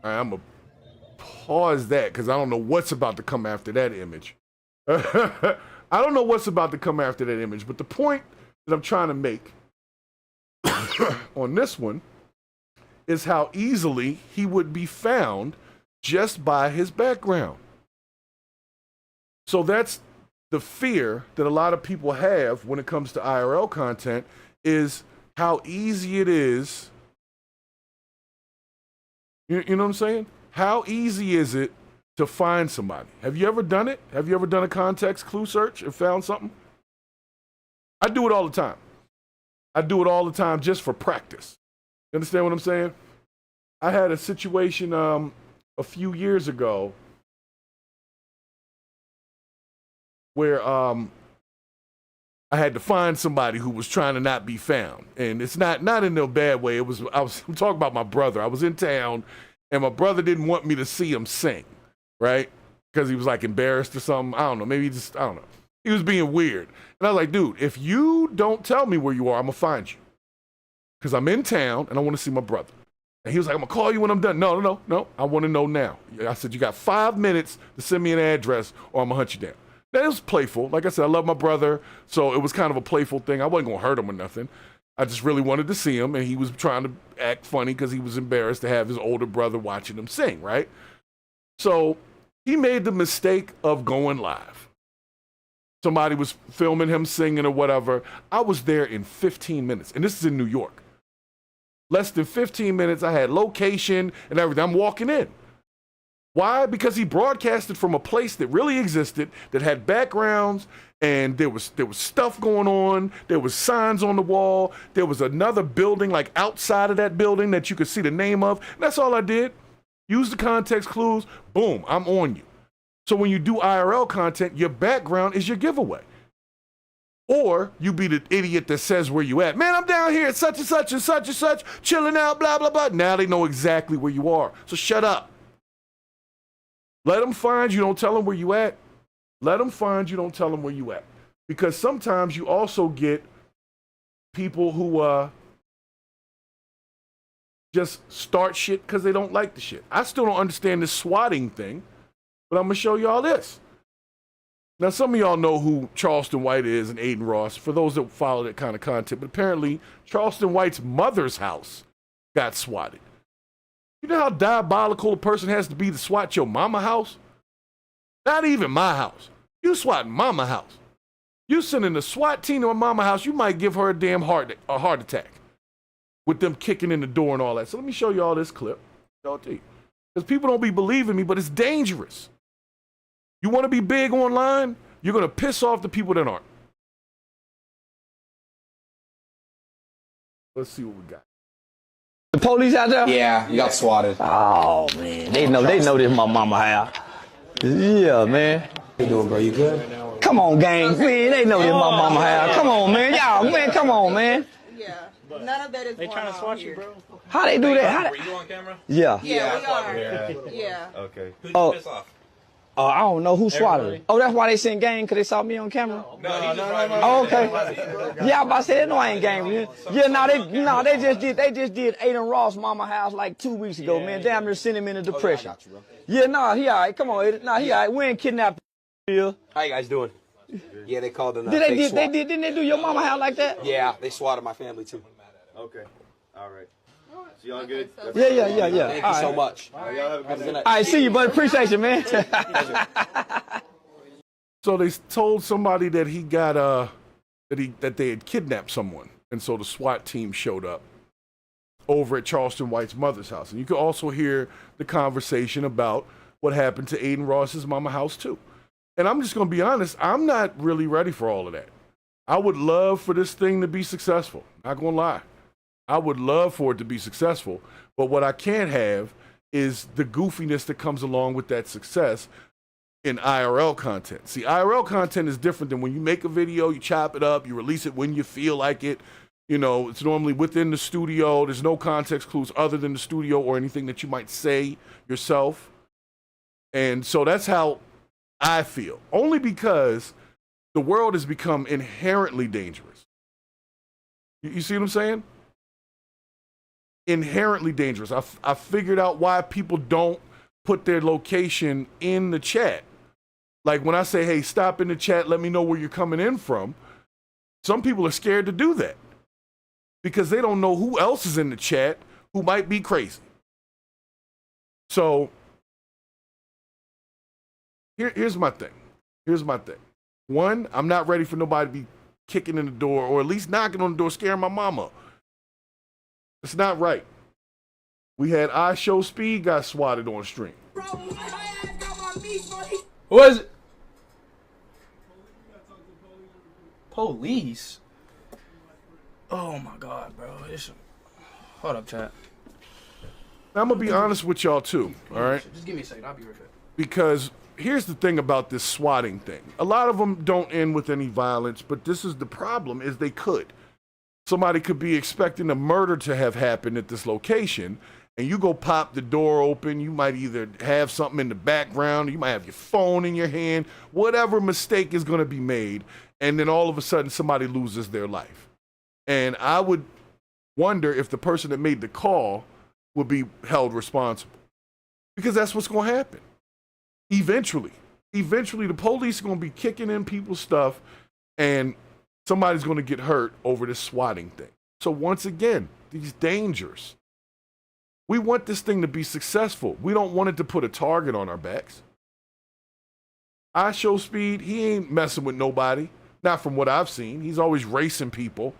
All right, I'm going to pause that because I don't know what's about to come after that image. I don't know what's about to come after that image, but the point that I'm trying to make on this one is how easily he would be found just by his background. So that's the fear that a lot of people have when it comes to IRL content, is how easy it is. You know what I'm saying? How easy is it to find somebody? Have you ever done it? Have you ever done a context clue search and found something? I do it all the time. I do it all the time just for practice. You understand what I'm saying? I had a situation a few years ago where I had to find somebody who was trying to not be found. And it's not in no bad way. I'm talking about my brother. I was in town and my brother didn't want me to see him sing, right? Because he was like embarrassed or something. I don't know. Maybe I don't know. He was being weird. And I was like, dude, if you don't tell me where you are, I'm going to find you. Because I'm in town and I want to see my brother. And he was like, I'm going to call you when I'm done. No. I want to know now. I said, you got 5 minutes to send me an address or I'm going to hunt you down. That was playful. Like I said, I love my brother. So it was kind of a playful thing. I wasn't going to hurt him or nothing. I just really wanted to see him. And he was trying to act funny because he was embarrassed to have his older brother watching him sing, right? So he made the mistake of going live. Somebody was filming him singing or whatever. I was there in 15 minutes. And this is in New York. Less than 15 minutes. I had location and everything. I'm walking in. Why? Because he broadcasted from a place that really existed, that had backgrounds, and there was stuff going on. There was signs on the wall. There was another building like outside of that building that you could see the name of. And that's all I did. Use the context clues. Boom, I'm on you. So when you do IRL content, your background is your giveaway. Or you be the idiot that says where you at. Man, I'm down here at such and such and such and such, chilling out, blah, blah, blah. Now they know exactly where you are. So shut up. Let them find you, don't tell them where you at. Let them find you, don't tell them where you at. Because sometimes you also get people who just start shit because they don't like the shit. I still don't understand this swatting thing, but I'm going to show y'all this. Now, some of y'all know who Charleston White is and Aiden Ross, for those that follow that kind of content. But apparently, Charleston White's mother's house got swatted. You know how diabolical a person has to be to swat your mama house? Not even my house. You swatting mama house. You sending a SWAT team to a mama house, you might give her a damn heart attack. with them kicking in the door and all that. So let me show you all this clip. Show it to you. Because people don't be believing me, but it's dangerous. You want to be big online? You're going to piss off the people that aren't. Let's see what we got. The police out there? Yeah, you got swatted. Oh man, they know this my mama house. Yeah, man. How you doing, bro? You good? Come on, gang. Man, they know this my mama house. Come on, man. Y'all, man, come on, man. Yeah. None of that is They trying to swat you, bro. How they do that? How Were you on camera? Yeah. Yeah, we are. Yeah. Yeah. Okay. Who'd Oh. you piss off? I don't know who swatted it. Oh, that's why they sent gang, because they saw me on camera? No. Oh, okay. Yeah, I'm about to say, they know I ain't gang with you. Yeah, they just did Aiden Ross mama house like 2 weeks ago, man. Damn near sent him into depression. I got you, bro. Yeah, he all right. Come on, Aiden. He all right. We ain't kidnapped here. How you guys doing? Yeah, they called in. Didn't they do your mama house like that? Yeah, they swatted my family too. Okay. All right. So y'all good? Yeah. Thank you so much. Y'all have a good night. All right, see you, buddy. Appreciate you, man. So they told somebody that he got that they had kidnapped someone, and so the SWAT team showed up over at Charleston White's mother's house. And you could also hear the conversation about what happened to Aiden Ross's mama house too. And I'm just gonna be honest, I'm not really ready for all of that. I would love for this thing to be successful. Not gonna lie. I would love for it to be successful, but what I can't have is the goofiness that comes along with that success in IRL content. See, IRL content is different than when you make a video, you chop it up, you release it when you feel like it. You know, it's normally within the studio. There's no context clues other than the studio or anything that you might say yourself. And so that's how I feel, only because the world has become inherently dangerous. You see what I'm saying? Inherently dangerous. I figured out why people don't put their location in the chat. Like when I say, hey, stop in the chat, let me know where you're coming in from. Some people are scared to do that because they don't know who else is in the chat who might be crazy. So here's my thing. One, I'm not ready for nobody to be kicking in the door or at least knocking on the door, scaring my mama. It's not right. We had I Show Speed got swatted on stream. Who is it? Police? Oh my God, bro. Hold up, chat. Now, I'm going to be honest with y'all too, all right? Just give me a second. I'll be right back. Because here's the thing about this swatting thing. A lot of them don't end with any violence, but this is the problem, is they could. Somebody could be expecting a murder to have happened at this location, and you go pop the door open. You might either have something in the background, or you might have your phone in your hand, whatever mistake is going to be made, and then all of a sudden somebody loses their life. And I would wonder if the person that made the call would be held responsible, because that's what's going to happen. Eventually, the police are going to be kicking in people's stuff, and somebody's going to get hurt over this swatting thing. So once again, these dangers. We want this thing to be successful. We don't want it to put a target on our backs. I Show Speed, he ain't messing with nobody. Not from what I've seen. He's always racing people.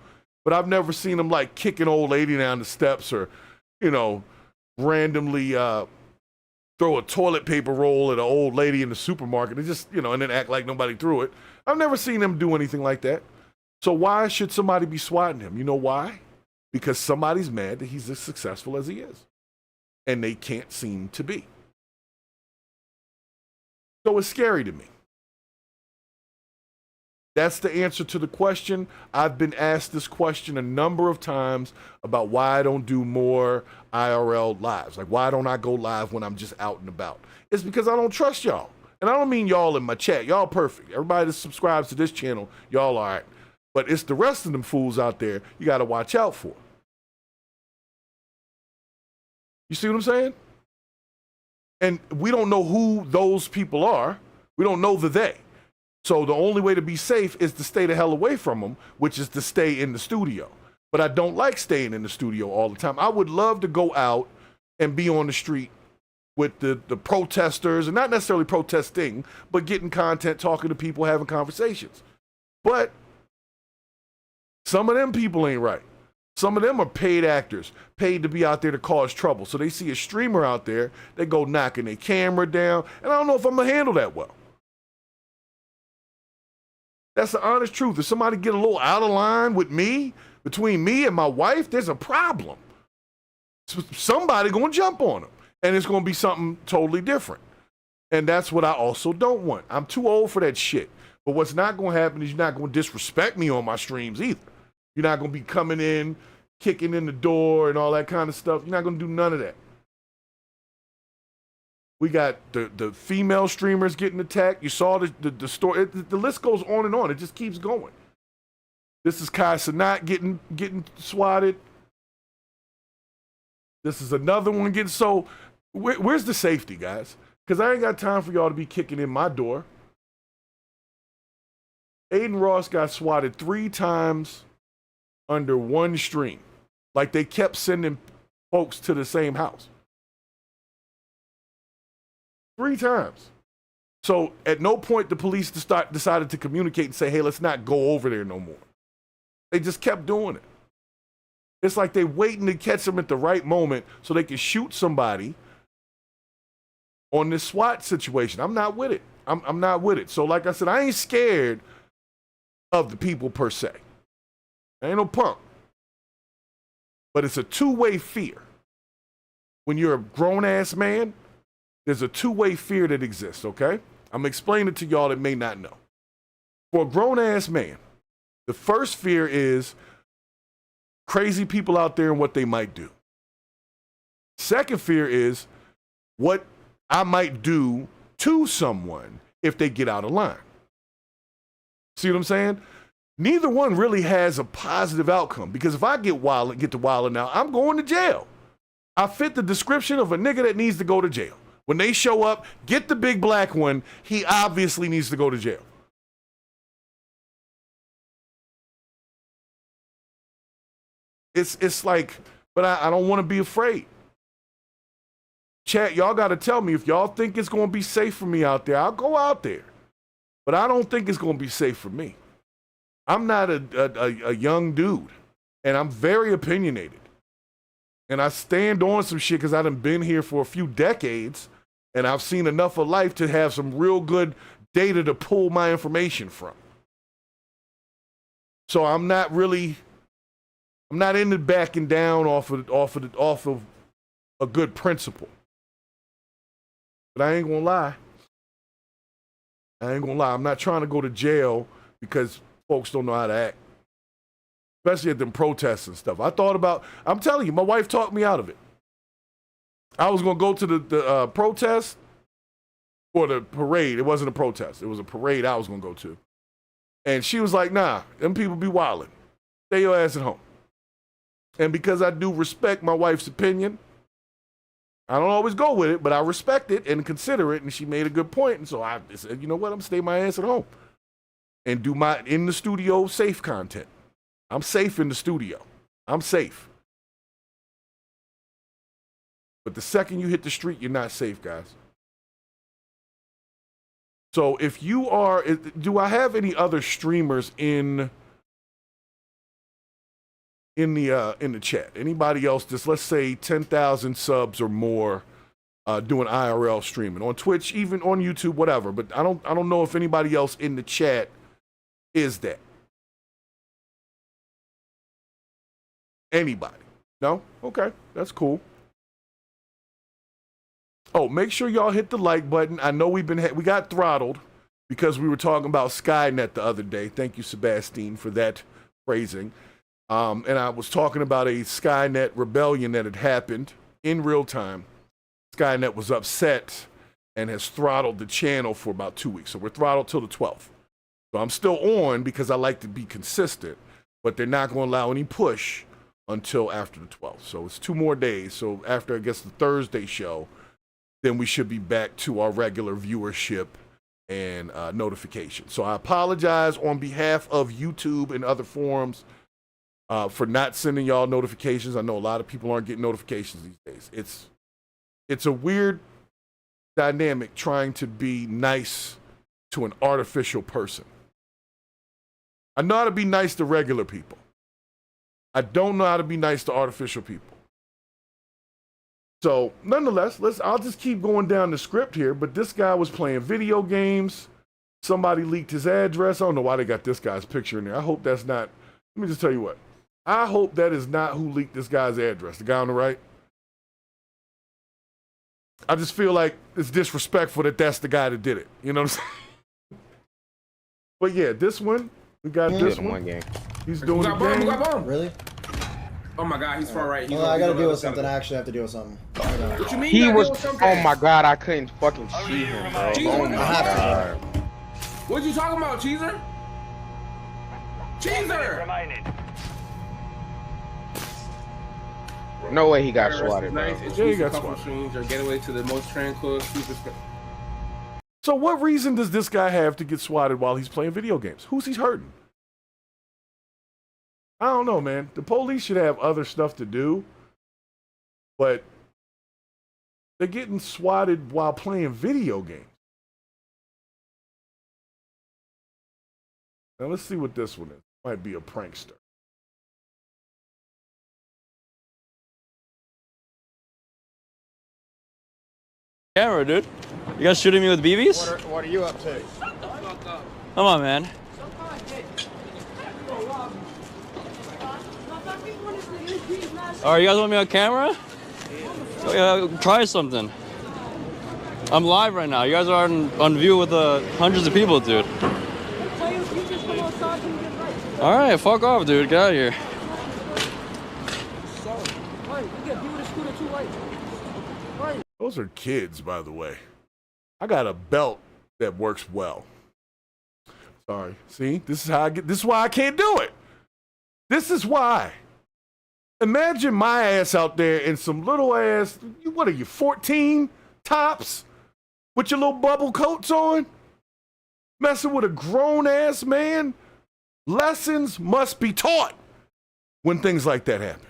But I've never seen him like kick an old lady down the steps or, you know, randomly throw a toilet paper roll at an old lady in the supermarket and just, you know, and then act like nobody threw it. I've never seen him do anything like that. So why should somebody be swatting him? You know why? Because somebody's mad that he's as successful as he is. And they can't seem to be. So it's scary to me. That's the answer to the question. I've been asked this question a number of times about why I don't do more IRL lives. Like, why don't I go live when I'm just out and about? It's because I don't trust y'all. And I don't mean y'all in my chat. Y'all perfect. Everybody that subscribes to this channel, y'all all right. But it's the rest of them fools out there you got to watch out for. You see what I'm saying? And we don't know who those people are. We don't know the they. So the only way to be safe is to stay the hell away from them, which is to stay in the studio. But I don't like staying in the studio all the time. I would love to go out and be on the street with the protesters, and not necessarily protesting, but getting content, talking to people, having conversations. But some of them people ain't right. Some of them are paid actors, paid to be out there to cause trouble. So they see a streamer out there, they go knocking their camera down, and I don't know if I'm gonna handle that well. That's the honest truth. If somebody get a little out of line with me, between me and my wife, there's a problem. Somebody gonna jump on them, and it's gonna be something totally different. And that's what I also don't want. I'm too old for that shit. But what's not gonna happen is you're not gonna disrespect me on my streams either. You're not going to be coming in, kicking in the door and all that kind of stuff. You're not going to do none of that. We got the female streamers getting attacked. You saw the story. The list goes on and on. It just keeps going. This is Kai Cenat getting swatted. This is another one getting so. Where's the safety, guys? Because I ain't got time for y'all to be kicking in my door. Aiden Ross got swatted 3 times under one stream. Like they kept sending folks to the same house. 3 times. So at no point the police decided to communicate and say, hey, let's not go over there no more. They just kept doing it. It's like they waiting to catch them at the right moment so they can shoot somebody on this SWAT situation. I'm not with it. I'm not with it. So like I said, I ain't scared of the people per se. I ain't no punk. But it's a two-way fear. When you're a grown-ass man, there's a two-way fear that exists, okay? I'm explaining it to y'all that may not know. For a grown-ass man, the first fear is crazy people out there and what they might do. Second fear is what I might do to someone if they get out of line. See what I'm saying? Neither one really has a positive outcome, because if I get to wilding out, I'm going to jail. I fit the description of a nigga that needs to go to jail. When they show up, get the big black one, he obviously needs to go to jail. It's like, but I don't want to be afraid. Chat, y'all got to tell me if y'all think it's going to be safe for me out there. I'll go out there. But I don't think it's going to be safe for me. I'm not a young dude, and I'm very opinionated. And I stand on some shit because I done been here for a few decades, and I've seen enough of life to have some real good data to pull my information from. So I'm not into backing down off of a good principle. But I ain't gonna lie. I'm not trying to go to jail because folks don't know how to act. Especially at them protests and stuff. I'm telling you, my wife talked me out of it. I was going to go to the protest or the parade. It wasn't a protest. It was a parade I was going to go to. And she was like, nah, them people be wilding. Stay your ass at home. And because I do respect my wife's opinion, I don't always go with it, but I respect it and consider it. And she made a good point. And so I said, you know what? I'm going to stay my ass at home and do my in the studio safe content. I'm safe in the studio. I'm safe. But the second you hit the street, you're not safe, guys. So if you are, do I have any other streamers in the chat? Anybody else? Just let's say 10,000 subs or more, doing IRL streaming on Twitch, even on YouTube, whatever. But I don't know if anybody else in the chat is that. Anybody? No? Okay, that's cool. Oh, make sure y'all hit the like button. I know we got throttled because we were talking about Skynet the other day. Thank you, Sebastian, for that phrasing. And I was talking about a Skynet rebellion that had happened in real time. Skynet was upset and has throttled the channel for about 2 weeks. So we're throttled till the 12th. So I'm still on because I like to be consistent, but they're not going to allow any push until after the 12th. So it's 2 more days. So after, I guess, the Thursday show, then we should be back to our regular viewership and notifications. So I apologize on behalf of YouTube and other forums for not sending y'all notifications. I know a lot of people aren't getting notifications these days. It's a weird dynamic trying to be nice to an artificial person. I know how to be nice to regular people. I don't know how to be nice to artificial people. So, nonetheless, I'll just keep going down the script here, but this guy was playing video games. Somebody leaked his address. I don't know why they got this guy's picture in there. I hope that's not, let me just tell you what. I hope that is not who leaked this guy's address, the guy on the right. I just feel like it's disrespectful that that's the guy that did it. You know what I'm saying? But yeah, this one, we got this one. He's doing the game. We got bomb. Really? Oh my God, he's far right. Well, I gotta deal with something. I actually have to deal with something. What you mean? He was. Oh my God, I couldn't fucking see him, bro. Oh my God. What you talking about, Cheeser? Cheeser! No way he got swatted, bro. Nice. Yeah, he got swatted. Streams or getaway to the most tranquil. So what reason does this guy have to get swatted while he's playing video games? Who's he hurting? I don't know, man. The police should have other stuff to do, but they're getting swatted while playing video games. Now let's see what this one is. Might be a prankster. Camera, dude. You guys shooting me with BBs? What are you up to? Come on, man. All right, you guys want me on camera? Yeah, try something. I'm live right now. You guys are on view with hundreds of people, dude. All right, fuck off, dude. Get out of here. Those are kids, by the way. I got a belt that works well. Sorry. See, this is how I get. This is why I can't do it. This is why. Imagine my ass out there in some little ass. What are you, 14 tops with your little bubble coats on, messing with a grown ass man. Lessons must be taught when things like that happen.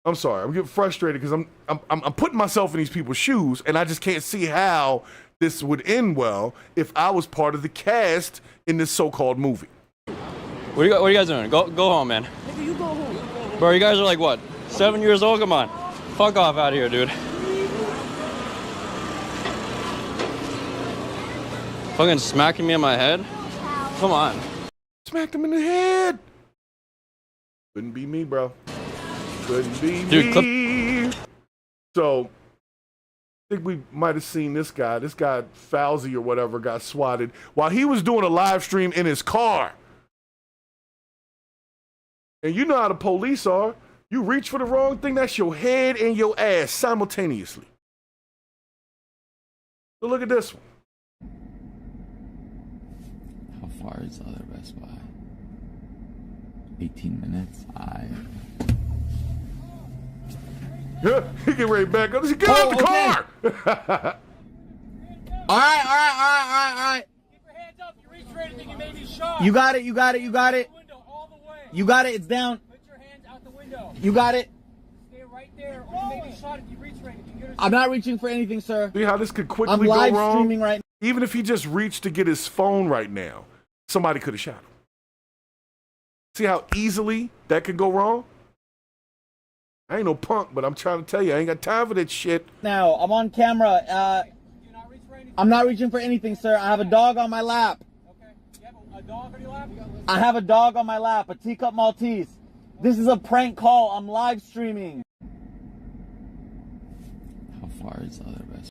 I'm sorry, I'm getting frustrated because I'm putting myself in these people's shoes, and I just can't see how this would end well if I was part of the cast in this so-called movie. What are you guys doing? Go home, man. Nigga, you go home. Bro, you guys are like what? 7 years old? Come on. Fuck off out of here, dude. Fucking smacking me in my head? Come on. Smacked him in the head. Couldn't be me, bro. Couldn't be Dude, me. So, I think we might have seen this guy. This guy, Fauzi or whatever, got swatted while he was doing a live stream in his car. And you know how the police are. You reach for the wrong thing, that's your head and your ass simultaneously. So look at this one. How far is the other Best Buy? 18 minutes. Yeah, he get ready back up. Get out the car! All right. Keep your hands up. You reach for anything, you may be shot. You got it. You got it. It's down. Put your hands out the window. You got it. Stay right there, or you may be shot if you reach for anything. I'm not reaching for anything, sir. See how this could quickly I'm go live wrong? streaming right now. Even if he just reached to get his phone right now, somebody could have shot him. See how easily that could go wrong? I ain't no punk, but I'm trying to tell you, I ain't got time for that shit. Now, I'm on camera. I'm not reaching for anything, sir. I have a dog on my lap. Okay. You have a dog on your lap? I have a dog on my lap, a teacup Maltese. This is a prank call. I'm live streaming. How far is the other Best Buy?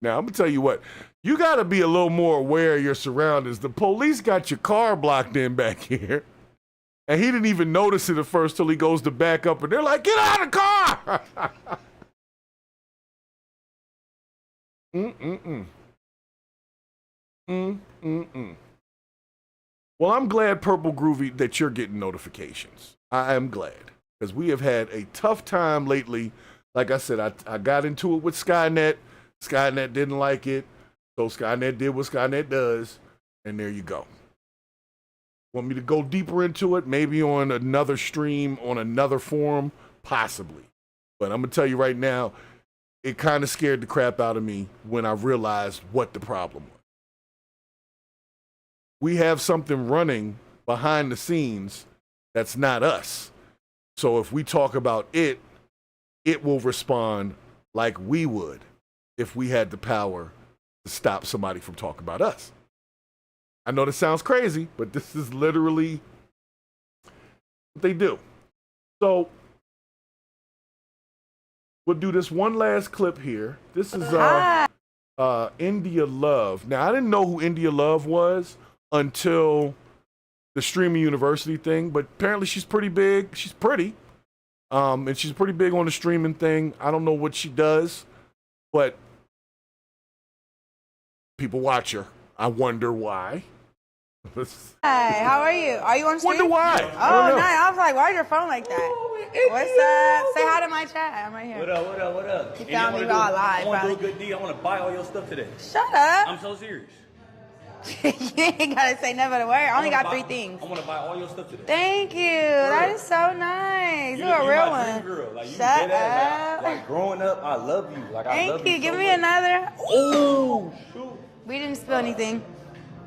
Now, I'm going to tell you what. You got to be a little more aware of your surroundings. The police got your car blocked in back here. And he didn't even notice it at first till he goes to back up. And they're like, get out of the car! Well, I'm glad, Purple Groovy, that you're getting notifications. I am glad. Because we have had a tough time lately. Like I said, I got into it with Skynet. Skynet didn't like it. So Skynet did what Skynet does. And there you go. Want me to go deeper into it? Maybe on another stream, on another forum? Possibly. But I'm going to tell you right now, it kind of scared the crap out of me when I realized what the problem was. We have something running behind the scenes That's not us. So if we talk about it, it will respond like we would if we had the power to stop somebody from talking about us. I know this sounds crazy, but this is literally what they do. So we'll do this one last clip here. This is India Love. Now, I didn't know who India Love was until the Streaming University thing, but apparently she's pretty big. She's pretty. And she's pretty big on the streaming thing. I don't know what she does, but people watch her. I wonder why. Hi, how are you? Are you on stream? Wonder why. Oh, nice. I was like, why is your phone like that? What's up? Say hi to my chat. I'm right here. What up, what up, what up? You found me all live, I want to do bro. a good deed. I want to buy all your stuff today. Shut up. I'm so serious. You ain't gotta say never the word. I only got 3 things. I want to buy all your stuff today. Thank you. That is so nice. You're a real one. Girl. Like, you Shut that, up. like growing up, I love you. Like, I love Thank you. you Give so me much. another. Oh, shoot. We didn't spill anything.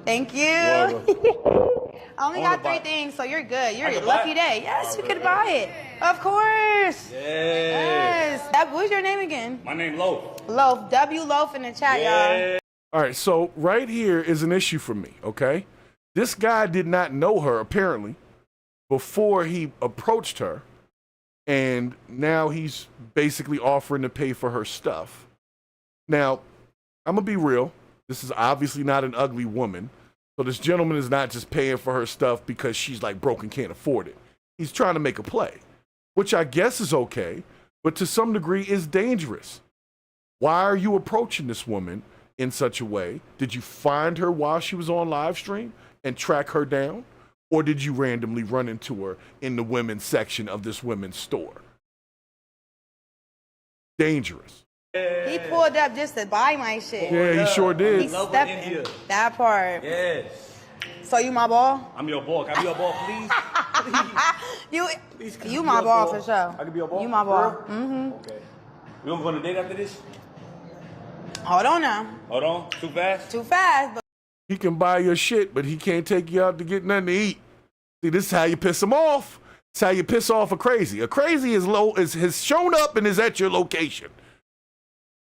Thank you. I only got 3 things, so you're good. You're a lucky day. Yes, you could buy it. Of course. Yes. What's your name again? My name Loaf. Loaf. W Loaf in the chat, y'all. All right, so right here is an issue for me, okay? This guy did not know her, apparently, before he approached her, and now he's basically offering to pay for her stuff. Now, I'm going to be real. This is obviously not an ugly woman, so this gentleman is not just paying for her stuff because she's, like, broke and can't afford it. He's trying to make a play, which I guess is okay, but to some degree is dangerous. Why are you approaching this woman in such a way? Did you find her while she was on live stream and track her down? Or did you randomly run into her in the women's section of this women's store? Dangerous. He pulled up just to buy my shit. Yeah, he sure did. He's stepping. That part. Yes. So you my ball? I'm your ball. Can I be your ball, please? You my ball for sure. I can be your ball? You my ball. Mm-hmm. Okay. We gonna go on a date after this? Hold on now. Hold on. Too fast? Too fast. But He can buy your shit, but he can't take you out to get nothing to eat. See, this is how you piss him off. It's how you piss off a crazy. A crazy has shown up and is at your location.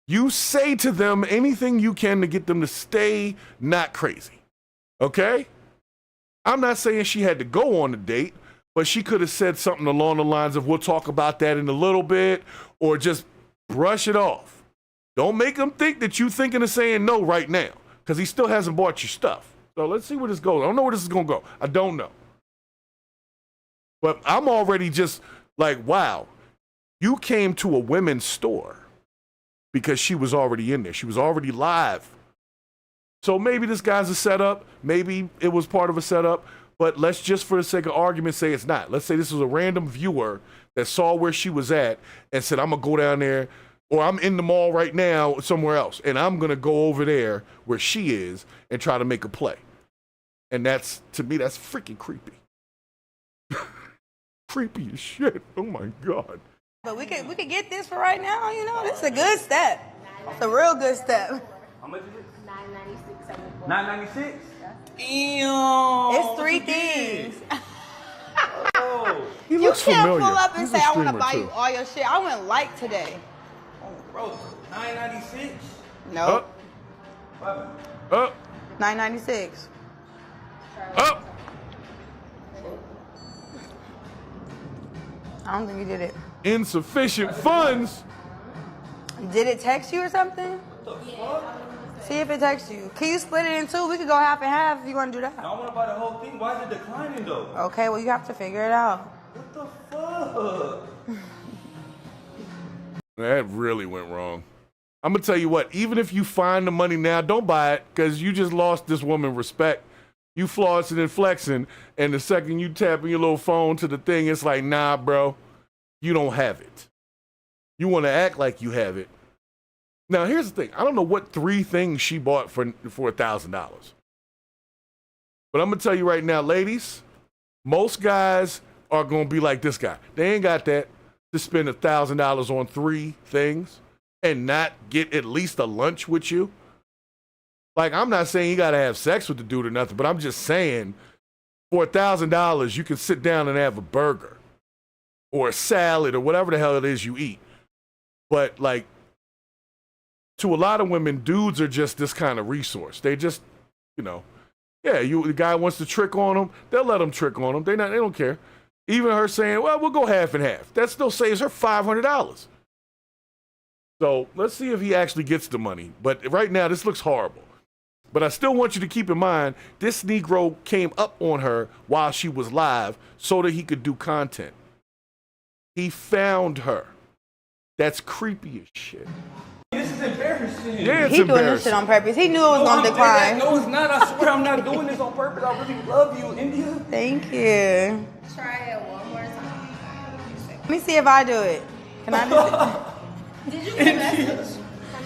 You say to them anything you can to get them to stay not crazy. Okay? I'm not saying she had to go on a date, but she could have said something along the lines of, we'll talk about that in a little bit, or just brush it off. Don't make him think that you thinking of saying no right now, because he still hasn't bought your stuff. So let's see where this goes. I don't know where this is going to go. I don't know. But I'm already just like, wow, you came to a women's store because she was already in there. She was already live. So maybe this guy's a setup. Maybe it was part of a setup. But let's just, for the sake of argument, say it's not. Let's say this was a random viewer that saw where she was at and said, I'm going to go down there, or I'm in the mall right now somewhere else, and I'm going to go over there where she is and try to make a play. And that's, to me, that's freaking creepy. Creepy as shit. Oh, my God. But we could get this for right now, you know. This is a good step. It's a real good step. How much is it? $9.96. $9.96? Damn. It's 3 things. Oh. He You looks can't familiar. pull up and He's say, a I want to streamer, buy too. you all your shit. I went like today. Bro, $9.96? No. Up. $9.96. Up. I don't think you did it. Insufficient funds. Did it text you or something? See if it texts you. Can you split it in 2? We could go half and half if you want to do that. I want to buy the whole thing. Why is it declining, though? Okay, well, you have to figure it out. What the fuck? That really went wrong. I'm going to tell you what, even if you find the money now, don't buy it, because you just lost this woman respect. You flossing and flexing, and the second you tapping your little phone to the thing, it's like, nah, bro, you don't have it. You want to act like you have it. Now, here's the thing. I don't know what 3 things she bought for $1,000. But I'm going to tell you right now, ladies, most guys are going to be like this guy. They ain't got that to spend $1,000 on 3 things and not get at least a lunch with you. Like, I'm not saying you got to have sex with the dude or nothing, but I'm just saying For $1,000, you can sit down and have a burger or a salad or whatever the hell it is you eat. But like, to a lot of women, dudes are just this kind of resource. They just, you know, yeah, the guy wants to trick on them, they'll let him trick on them. They don't care. Even her saying, well, we'll go half and half. That still saves her $500. So let's see if he actually gets the money. But right now, this looks horrible. But I still want you to keep in mind, this Negro came up on her while she was live so that he could do content. He found her. That's creepy as shit. This is embarrassing. Yeah, it's He doing this embarrassing. shit on purpose. He knew it was gonna decline. No, it's not. I swear I'm not doing this on purpose. I really love you, India. Thank you. Try it one more time. Let me see if I do it. Can I do it? Did you get a message?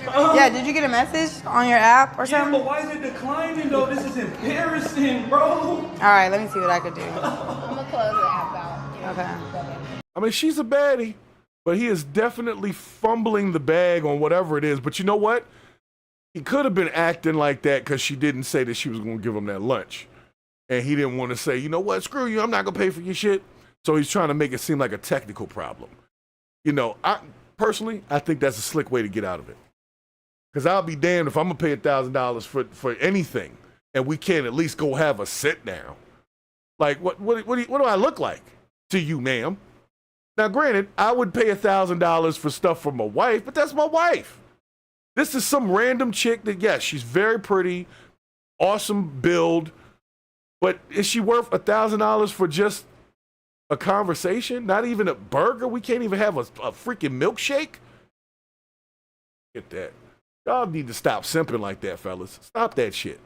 Yeah, did you get a message on your app or Yeah, something? but why is it declining though? This is embarrassing, bro. All right, let me see what I could do. I'm gonna close the app out. Okay. I mean, she's a baddie, but he is definitely fumbling the bag on whatever it is. But you know what? He could have been acting like that because she didn't say that she was going to give him that lunch. And he didn't want to say, you know what, screw you, I'm not going to pay for your shit. So he's trying to make it seem like a technical problem. You know, personally, I think that's a slick way to get out of it. Because I'll be damned if I'm going to pay $1,000 for anything and we can't at least go have a sit down. Like, what do I look like to you, ma'am? Now, granted, I would pay $1,000 for stuff for my wife, but that's my wife. This is some random chick that, yes, she's very pretty, awesome build, but is she worth $1,000 for just a conversation? Not even a burger? We can't even have a freaking milkshake? Get that. Y'all need to stop simping like that, fellas. Stop that shit.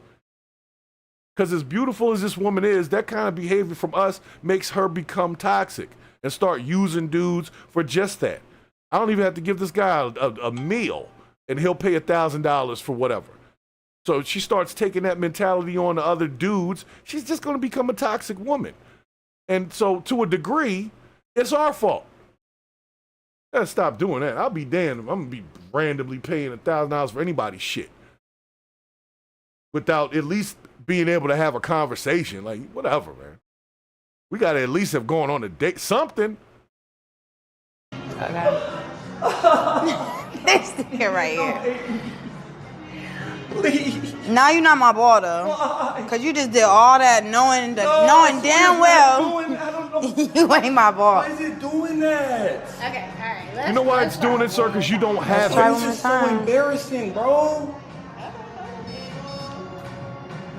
Because as beautiful as this woman is, that kind of behavior from us makes her become toxic and start using dudes for just that. I don't even have to give this guy a meal, and he'll pay $1,000 for whatever. So she starts taking that mentality on to other dudes. She's just going to become a toxic woman. And so to a degree, it's our fault. Gotta stop doing that. I'll be damned if I'm going to be randomly paying $1,000 for anybody's shit without at least being able to have a conversation. Like, whatever, man. We got to at least have gone on a date, something. Okay. This nigga right here. Please. Now you're not my boy though. Because you just did all that knowing damn well you ain't my boy. Why is it doing that? Okay, all right. You know why it's doing it, sir? Because you don't have try it. one more This is so time. embarrassing, bro.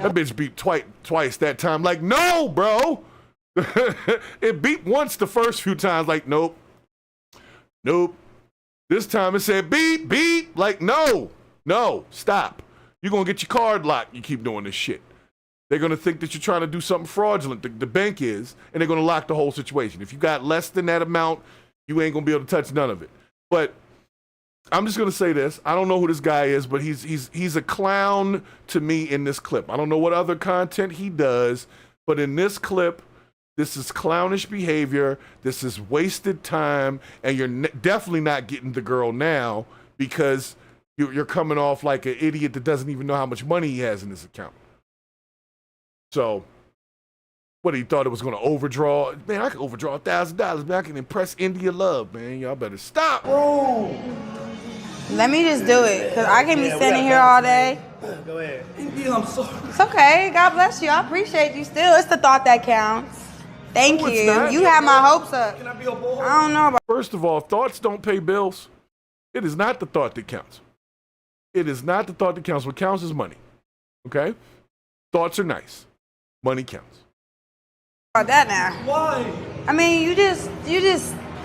That bitch beeped twice that time. Like, no, bro. It beeped once the first few times. Like, nope. Nope. This time it said beep, beep. Like, no, stop. You're going to get your card locked. You keep doing this shit. They're going to think that you're trying to do something fraudulent. The bank is, and they're going to lock the whole situation. If you got less than that amount, you ain't going to be able to touch none of it. But I'm just going to say this. I don't know who this guy is, but he's a clown to me in this clip. I don't know what other content he does, but in this clip, this is clownish behavior. This is wasted time, and you're definitely not getting the girl now because you're coming off like an idiot that doesn't even know how much money he has in his account. So, what, he thought it was going to overdraw? Man, I can overdraw $1,000. Man, I can impress India Love, man. Y'all better stop. Bro. Let me just do it. Because I can be standing here all day. Go ahead. India, I'm sorry. It's okay. God bless you. I appreciate you still. It's the thought that counts. Thank No, it's you. not. You have my hopes up. Can I be a boy? I don't know about. First of all, thoughts don't pay bills. It is not the thought that counts. It is not the thought that counts. What counts is money. Okay? Thoughts are nice. Money counts. About that now. Why? I mean, you just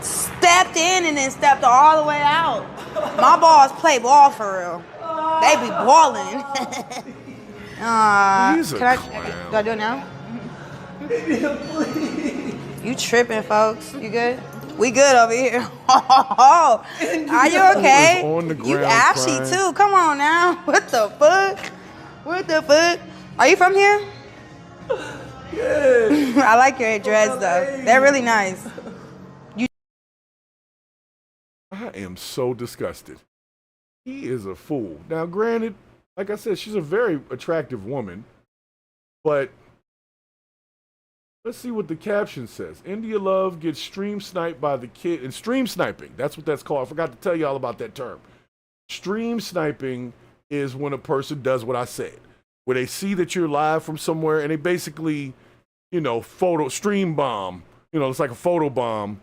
stepped in and then stepped all the way out. My balls play ball for real. They be balling. He's a do I do it now? India, please. You tripping, folks? You good? We good over here. Are you okay? On the ground You ashy crying. too. Come on now. What the fuck? What the fuck? Are you from here? Yeah. I like your dreads though. They're really nice. I am so disgusted. He is a fool. Now, granted, like I said, she's a very attractive woman, but Let's see what the caption says. India Love gets stream sniped by the kid. And stream sniping, that's what that's called. I forgot to tell you all about that term. Stream sniping is when a person does what I said, where they see that you're live from somewhere and they basically, you know, stream bomb. You know, it's like a photo bomb,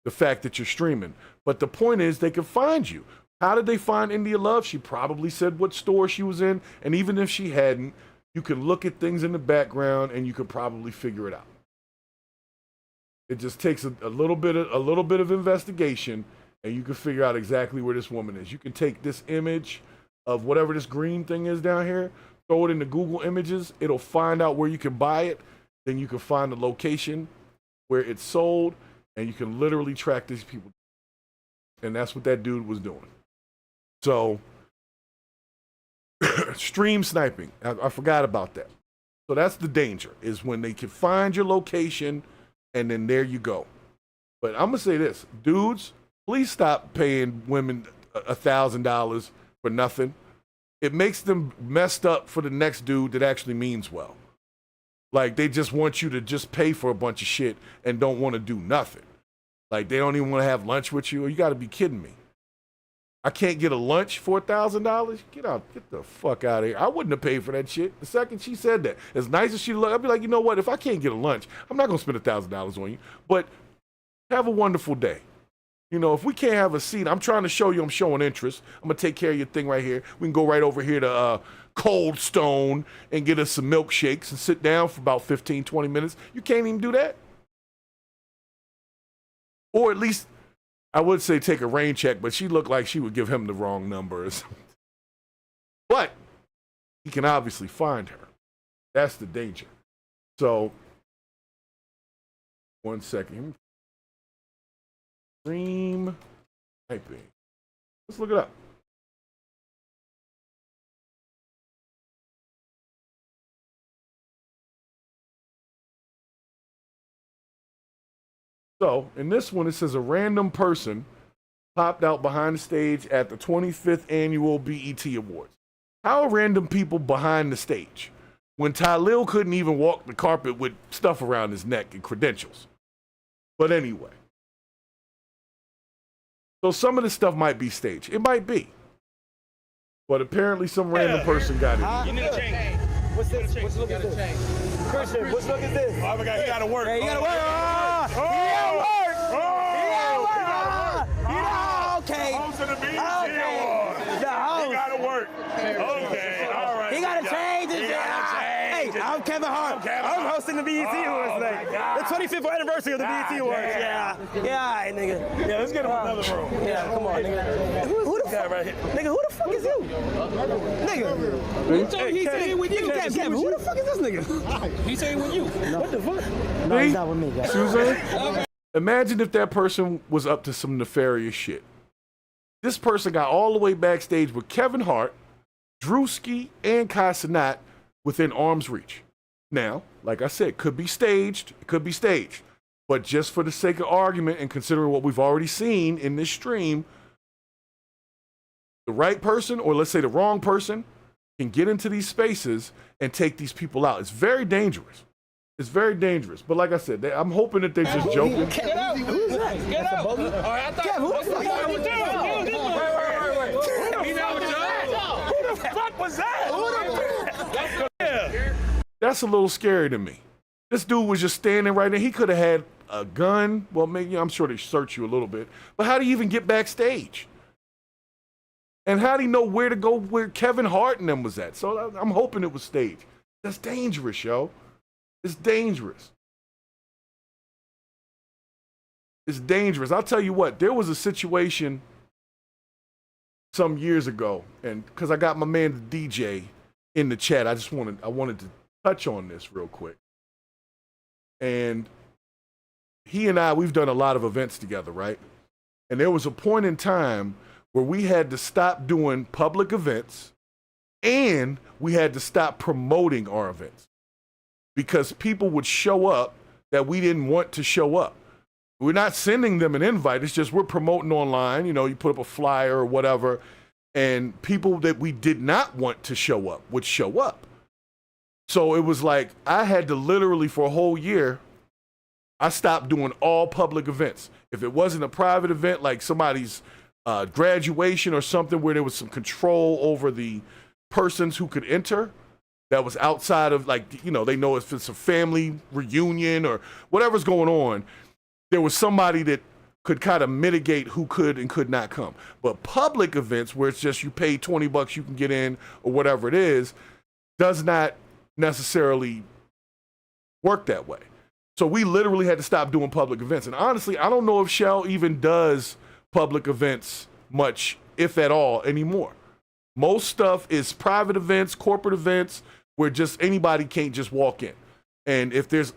the fact that you're streaming. But the point is they can find you. How did they find India Love? She probably said what store she was in. And even if she hadn't, you can look at things in the background and you could probably figure it out. It just takes a little bit of investigation, and you can figure out exactly where this woman is. You can take this image of whatever this green thing is down here, throw it into Google Images. It'll find out where you can buy it. Then you can find the location where it's sold, and you can literally track these people. And that's what that dude was doing. So, stream sniping. I forgot about that. So that's the danger, is when they can find your location, and then there you go. But I'm going to say this. Dudes, please stop paying women $1,000 for nothing. It makes them messed up for the next dude that actually means well. Like, they just want you to just pay for a bunch of shit and don't want to do nothing. Like, they don't even want to have lunch with you. You got to be kidding me. I can't get a lunch for $1,000? Get the fuck out of here. I wouldn't have paid for that shit. The second she said that, as nice as she looked, I'd be like, you know what? If I can't get a lunch, I'm not going to spend $1,000 on you. But have a wonderful day. You know, if we can't have a seat, I'm trying to show you I'm showing interest. I'm going to take care of your thing right here. We can go right over here to Cold Stone and get us some milkshakes and sit down for about 15, 20 minutes. You can't even do that. Or at least, I would say take a rain check, but she looked like she would give him the wrong numbers. But he can obviously find her. That's the danger. So, 1 second. Stream typing. Let's look it up. So, in this one, it says a random person popped out behind the stage at the 25th annual BET Awards. How are random people behind the stage when Tylil couldn't even walk the carpet with stuff around his neck and credentials? But anyway. So some of this stuff might be staged. It might be. But apparently some random person got it. You need to change. What's this? Which look is this? Christian, which look is this? Oh my God, he gotta work. Hey, he gotta work. He gotta work. He gotta work. Okay. Host of the BET Awards. The host. He gotta work. Okay, all right. He gotta change his Hey, I'm Kevin Hart. I'm hosting the BET Awards today. The 25th anniversary of the BET Awards. Yeah, all right, nigga. Yeah, let's get him another room. Yeah, come on, nigga. Who the fuck? Right here. Nigga, who the fuck is you? Nigga. He said he with you. Kevin, who the fuck is this nigga? He said he with you. What the fuck? No, he's not with me, guys. Susan? Imagine if that person was up to some nefarious shit. This person got all the way backstage with Kevin Hart, Drewski, and Kai Cenat within arm's reach. Now, like I said, could be staged. It could be staged. But just for the sake of argument and considering what we've already seen in this stream, the right person, or let's say the wrong person, can get into these spaces and take these people out. It's very dangerous. It's very dangerous. But like I said, I'm hoping that they're just joking. Get out. Who's that? Get out. All right, I thought. Kev, who the fuck was that? Who the fuck was that? That's a little scary to me. This dude was just standing right there. He could have had a gun. Well, maybe, I'm sure they search you a little bit. But how do you even get backstage? And how do you know where to go where Kevin Hart and them was at? So I'm hoping it was staged. That's dangerous, yo. It's dangerous. It's dangerous. I'll tell you what, there was a situation some years ago, and because I got my man the DJ in the chat, I wanted to touch on this real quick. And he and I, we've done a lot of events together, right? And there was a point in time where we had to stop doing public events and we had to stop promoting our events because people would show up that we didn't want to show up. We're not sending them an invite. It's just we're promoting online. You know, you put up a flyer or whatever, and people that we did not want to show up would show up. So it was like I had to literally for a whole year I stopped doing all public events. If it wasn't a private event like somebody's graduation or something where there was some control over the persons who could enter, that was outside of, like, you know, they know if it's a family reunion or whatever's going on, there was somebody that could kind of mitigate who could and could not come. But public events where it's just you pay $20, you can get in or whatever it is, does not necessarily work that way. So we literally had to stop doing public events. And honestly, I don't know if Shell even does public events much, if at all, anymore. Most stuff is private events, corporate events, where just anybody can't just walk in. And if there's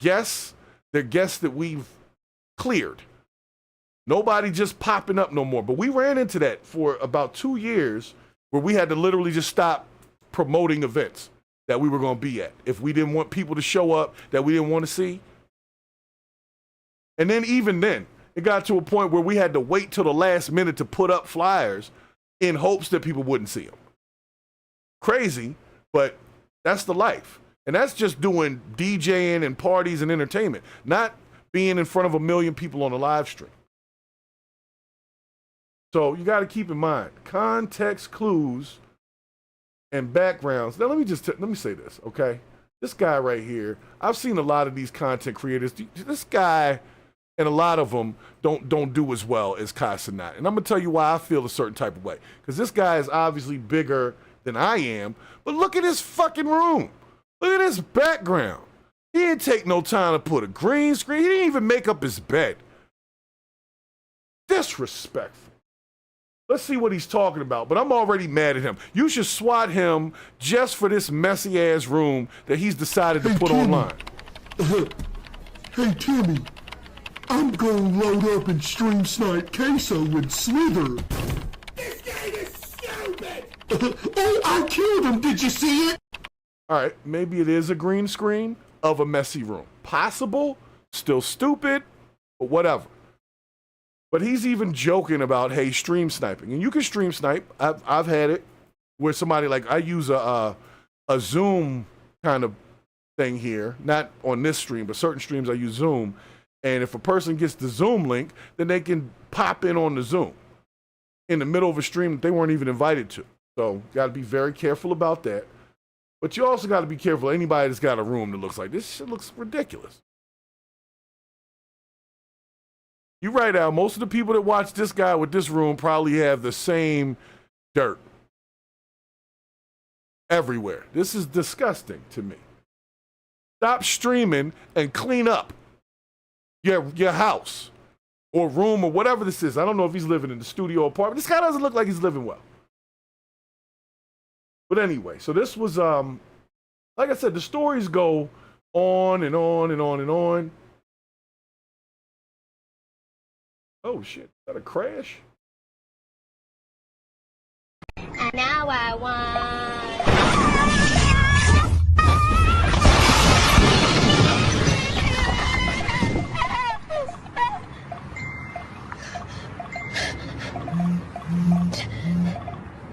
guests, they're guests that we've cleared. Nobody just popping up no more. But we ran into that for about 2 years where we had to literally just stop promoting events that we were going to be at if we didn't want people to show up that we didn't want to see. And then even then, it got to a point where we had to wait till the last minute to put up flyers in hopes that people wouldn't see them. Crazy, but that's the life. And that's just doing DJing and parties and entertainment, not being in front of 1 million people on a live stream. So you got to keep in mind, context clues and backgrounds. Now, let me say this, okay? This guy right here, I've seen a lot of these content creators. This guy and a lot of them don't do as well as Kai Cenat. And I'm going to tell you why I feel a certain type of way. Because this guy is obviously bigger than I am. But look at his fucking room. Look at his background. He didn't take no time to put a green screen. He didn't even make up his bed. Disrespectful. Let's see what he's talking about, but I'm already mad at him. You should SWAT him just for this messy-ass room that he's decided to put online. Hey, Timmy, I'm gonna load up and stream snipe Queso with Slither. This game is stupid! Oh, I killed him, did you see it? All right, maybe it is a green screen of a messy room. Possible, still stupid, but whatever. But he's even joking about, hey, stream sniping. And you can stream snipe. I've had it where somebody, like, I use a Zoom kind of thing here. Not on this stream, but certain streams I use Zoom. And if a person gets the Zoom link, then they can pop in on the Zoom in the middle of a stream that they weren't even invited to. So got to be very careful about that. But you also got to be careful of anybody that's got a room that looks like this. Shit looks ridiculous. You're right, Al. Most of the people that watch this guy with this room probably have the same dirt everywhere. This is disgusting to me. Stop streaming and clean up your house or room or whatever this is. I don't know if he's living in the studio apartment. This guy doesn't look like he's living well. But anyway, so this was, like I said, the stories go on and on and on and on. Oh shit, is that a crash? And now I want.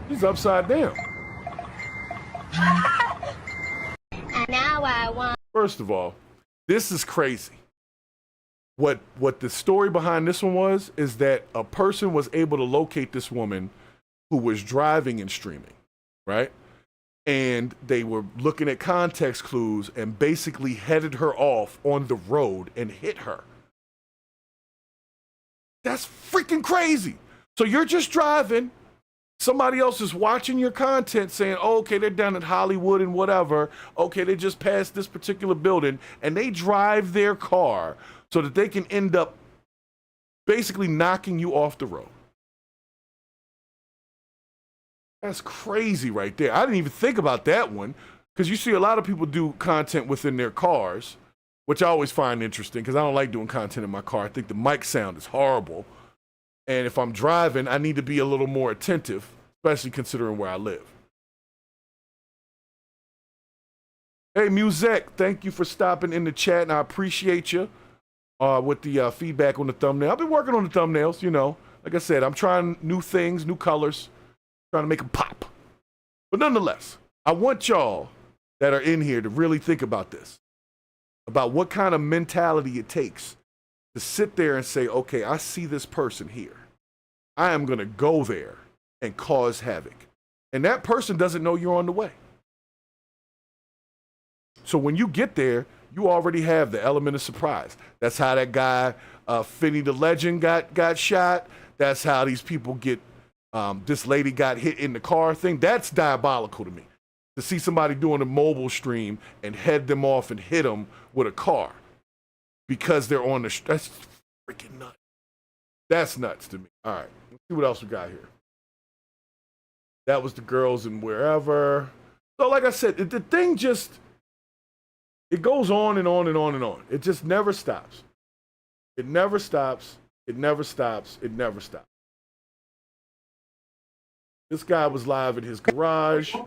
He's upside down. And now I want. First of all, this is crazy. What the story behind this one was is that a person was able to locate this woman who was driving and streaming, right? And they were looking at context clues and basically headed her off on the road and hit her. That's freaking crazy. So you're just driving. Somebody else is watching your content saying, oh, okay, they're down at Hollywood and whatever. Okay, they just passed this particular building, and they drive their car so that they can end up basically knocking you off the road. That's crazy right there. I didn't even think about that one, because you see a lot of people do content within their cars, which I always find interesting because I don't like doing content in my car. I think the mic sound is horrible. And if I'm driving, I need to be a little more attentive, especially considering where I live. Hey, Muzek, thank you for stopping in the chat, and I appreciate you with the feedback on the thumbnail. I've been working on the thumbnails, you know. Like I said, I'm trying new things, new colors, trying to make them pop. But nonetheless, I want y'all that are in here to really think about this. about what kind of mentality it takes to sit there and say, okay, I see this person here. I am going to go there and cause havoc. And that person doesn't know you're on the way. So when you get there, you already have the element of surprise. That's how that guy, Finney the Legend, got shot. That's how these people get, this lady got hit in the car thing. That's diabolical to me. To see somebody doing a mobile stream and head them off and hit them with a car because they're on the, that's freaking nuts. That's nuts to me. All right, let's see what else we got here. That was the girls in wherever. So like I said, the thing just, it goes on and on and on and on. It just never stops. It never stops. It never stops. It never stops. This guy was live in his garage. I'm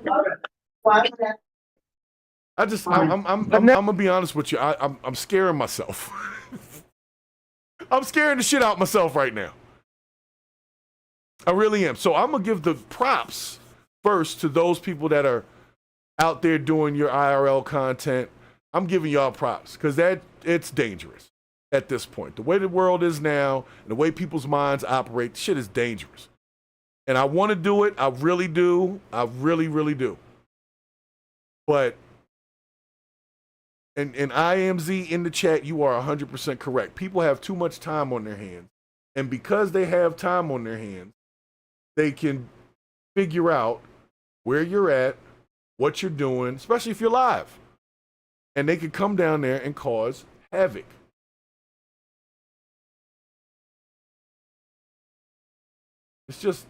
gonna be honest with you. I'm scaring myself. I'm scaring the shit out myself right now. I really am. So I'm gonna give the props first to those people that are out there doing your IRL content. I'm giving y'all props because it's dangerous at this point. The way the world is now and the way people's minds operate, shit is dangerous. And I want to do it. I really do. I really, really do. But, and IMZ in the chat, you are 100% correct. People have too much time on their hands. And because they have time on their hands, they can figure out where you're at, what you're doing, especially if you're live. And they can come down there and cause havoc. It's just,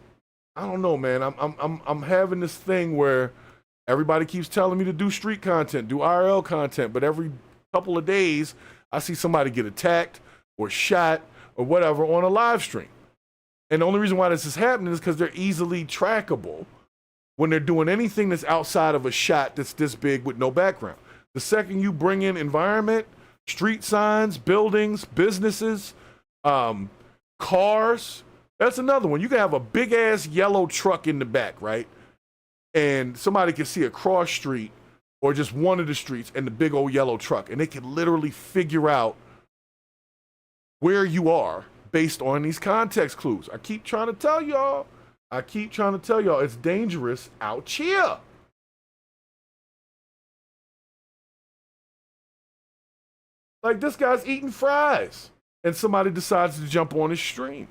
I don't know, man. I'm having this thing where everybody keeps telling me to do street content, do IRL content, but every couple of days I see somebody get attacked or shot or whatever on a live stream. And the only reason why this is happening is because they're easily trackable when they're doing anything that's outside of a shot that's this big with no background. The second you bring in environment, street signs, buildings, businesses, cars, that's another one. You can have a big ass yellow truck in the back, right? And somebody can see a cross street or just one of the streets and the big old yellow truck, and they can literally figure out where you are based on these context clues. I keep trying to tell y'all, it's dangerous out here. Like this guy's eating fries and somebody decides to jump on his stream.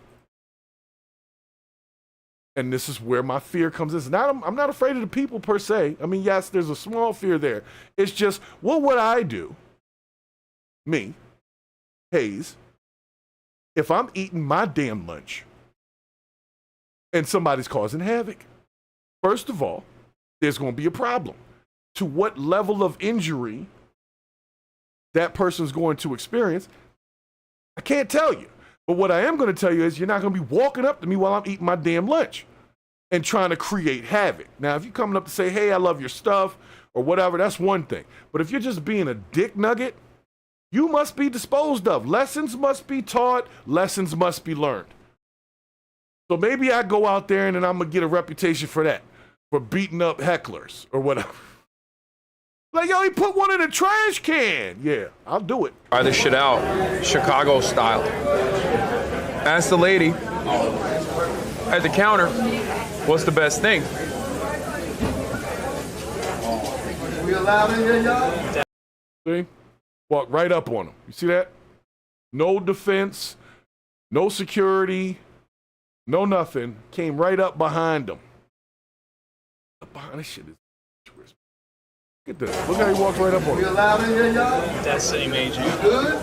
And this is where my fear comes in. I'm not afraid of the people per se. I mean, yes, there's a small fear there. It's just, what would I do, me, Hayes, if I'm eating my damn lunch and somebody's causing havoc? First of all, there's going to be a problem. To what level of injury that person's going to experience, I can't tell you. But what I am going to tell you is you're not going to be walking up to me while I'm eating my damn lunch and trying to create havoc. Now, if you're coming up to say, hey, I love your stuff or whatever, that's one thing. But if you're just being a dick nugget, you must be disposed of. Lessons must be taught. Lessons must be learned. So maybe I go out there and then I'm going to get a reputation for that, for beating up hecklers or whatever. Like, yo, he put one in a trash can. Yeah, I'll do it. Try this shit out, Chicago style. Ask the lady at the counter, what's the best thing? We allowed in here, y'all? See? Walk right up on him. You see that? No defense, no security, no nothing. Came right up behind him. Behind this shit is dangerous. Look at this. Look how he walks right up on him. We allowed in here, y'all? That same age. Good?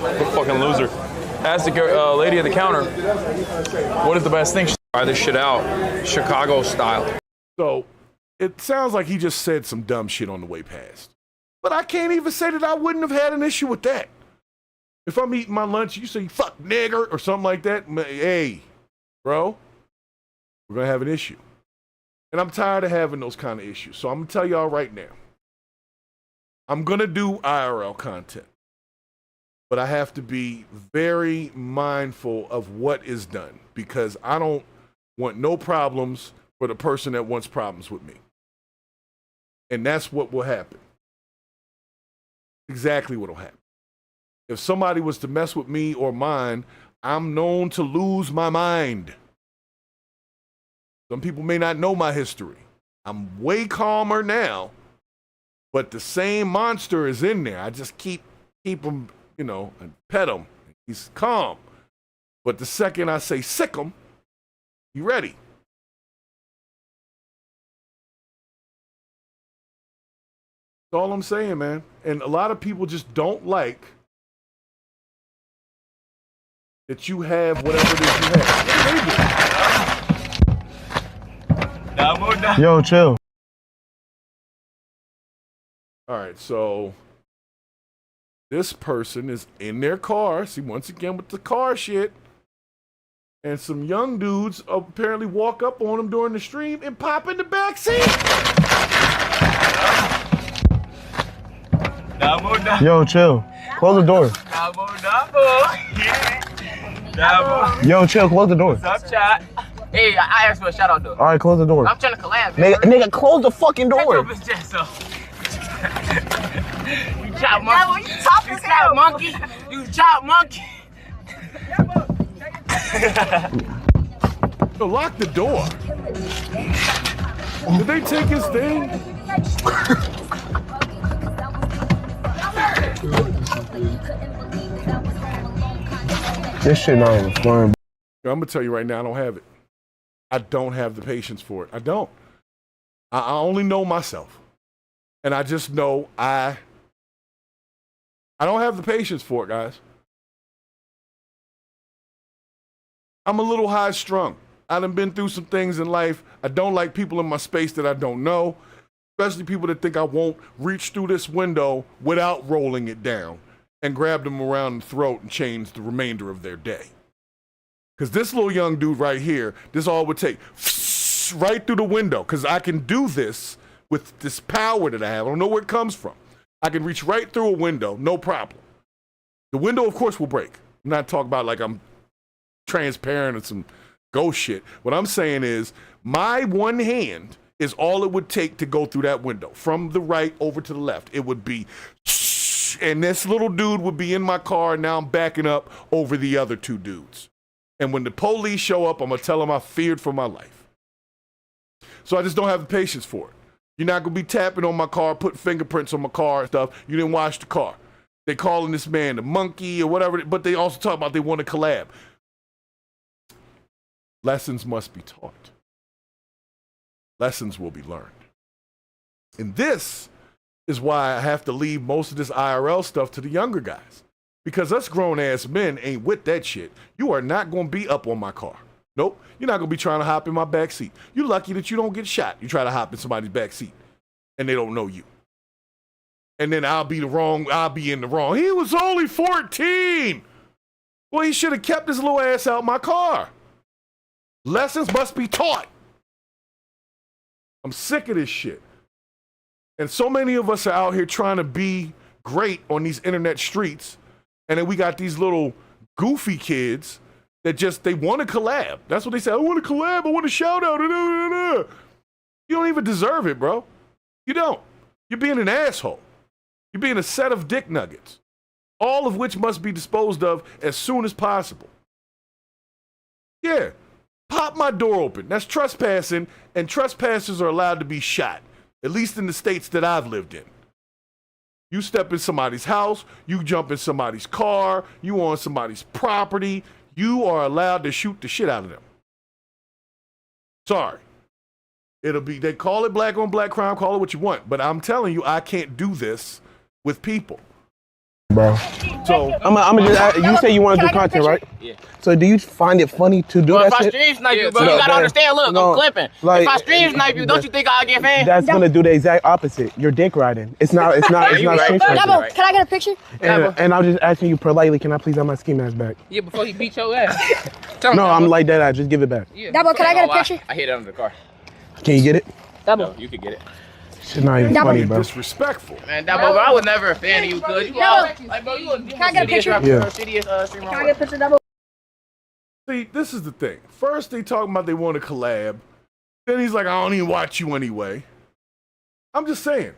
What a fucking loser. Ask the lady at the counter, what is the best thing? Try this shit out, Chicago style. So it sounds like he just said some dumb shit on the way past. But I can't even say that I wouldn't have had an issue with that. If I'm eating my lunch, you say, fuck nigger or something like that. Hey, bro, we're going to have an issue. And I'm tired of having those kind of issues. So I'm going to tell y'all right now. I'm going to do IRL content. But I have to be very mindful of what is done because I don't want no problems for the person that wants problems with me. And that's what will happen. Exactly what'll happen. If somebody was to mess with me or mine, I'm known to lose my mind. Some people may not know my history. I'm way calmer now, but the same monster is in there. I just keep him, you know, and pet him. He's calm. But the second I say sick him, you ready? That's all I'm saying, man. And a lot of people just don't like that you have whatever it is you have. What do they do? Yo, chill. All right, so this person is in their car. See, once again with the car shit. And some young dudes apparently walk up on him during the stream and pop in the back seat. Yo, chill. Close the door. Yo, chill. Close the door. What's up, chat? Hey, I asked for a shout out though. All right, close the door. I'm trying to collab. Nigga, close the fucking door. You chop monkey. You chop monkey. You chop monkey. So lock the door. Did they take his thing? This shit not even fun. I'm gonna tell you right now, I don't have it. I don't have the patience for it. I don't. I only know myself. And I just know I don't have the patience for it, guys. I'm a little high strung. I done been through some things in life. I don't like people in my space that I don't know, especially people that think I won't reach through this window without rolling it down and grab them around the throat and change the remainder of their day. Because this little young dude right here, this all would take right through the window, because I can do this with this power that I have. I don't know where it comes from. I can reach right through a window, no problem. The window, of course, will break. I'm not talking about like I'm transparent or some ghost shit. What I'm saying is my one hand is all it would take to go through that window from the right over to the left. It would be, and this little dude would be in my car, and now I'm backing up over the other two dudes. And when the police show up, I'm gonna tell them I feared for my life. So I just don't have the patience for it. You're not gonna be tapping on my car, putting fingerprints on my car and stuff. You didn't wash the car. They calling this man the monkey or whatever, but they also talk about they want to collab. Lessons must be taught. Lessons will be learned. And this is why I have to leave most of this IRL stuff to the younger guys. Because us grown-ass men ain't with that shit. You are not going to be up on my car. Nope. You're not going to be trying to hop in my back seat. You're lucky that you don't get shot. You try to hop in somebody's back seat, and they don't know you. And then I'll be in the wrong. He was only 14. Well, he should have kept his little ass out my car. Lessons must be taught. I'm sick of this shit. And so many of us are out here trying to be great on these internet streets. And then we got these little goofy kids that they want to collab. That's what they say. I want to collab. I want to shout out. You don't even deserve it, bro. You don't. You're being an asshole. You're being a set of dick nuggets, all of which must be disposed of as soon as possible. Yeah. Pop my door open. That's trespassing, and trespassers are allowed to be shot, at least in the states that I've lived in. You step in somebody's house, you jump in somebody's car, you on somebody's property, you are allowed to shoot the shit out of them. Sorry. They call it black on black crime, call it what you want, but I'm telling you, I can't do this with people. Bro. So I'm just ask, you say you want to do content, right? Yeah. So do you find it funny to do that If I shit? stream snipe you, bro, you gotta understand, look, I'm clipping. Like, if I stream snipe you, don't you think I'll get fans? That's gonna do the exact opposite. You're dick riding. It's not stream sniping. Dabo, can I get a picture? And I'm just asking you politely, can I please have my ski mask back? Yeah, before he beat your ass. No, I'm like that. I just give it back. Yeah. Dabo, can I get a picture? I hid it under the car. Can you get it? Dabo. No, you could get it. Shit not even funny, bro. Disrespectful. Man, Dabo, bro, I was never a fan of you, cuz. Like, bro, you Can I get a picture? Yeah. Can I get a picture, Dabo? See, this is the thing. First, they talking about they want to collab. Then he's like, I don't even watch you anyway. I'm just saying,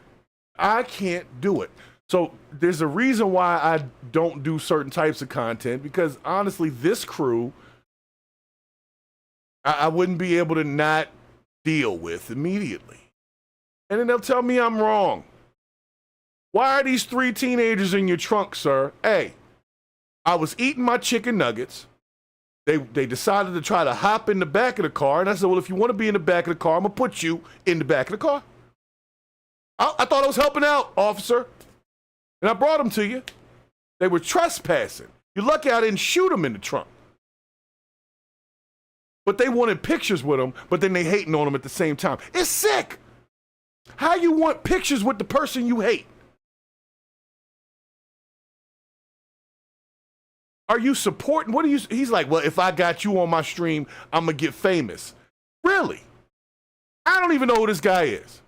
I can't do it. So there's a reason why I don't do certain types of content, because honestly, this crew, I wouldn't be able to not deal with immediately. And then they'll tell me I'm wrong. Why are these 3 teenagers in your trunk, sir? Hey, I was eating my chicken nuggets. They decided to try to hop in the back of the car. And I said, well, if you want to be in the back of the car, I'm going to put you in the back of the car. I thought I was helping out, officer. And I brought them to you. They were trespassing. You're lucky I didn't shoot them in the trunk. But they wanted pictures with them, but then they hating on them at the same time. It's sick. How you want pictures with the person you hate? Are you supporting? What are you? He's like, well, if I got you on my stream, I'm going to get famous. Really? I don't even know who this guy is.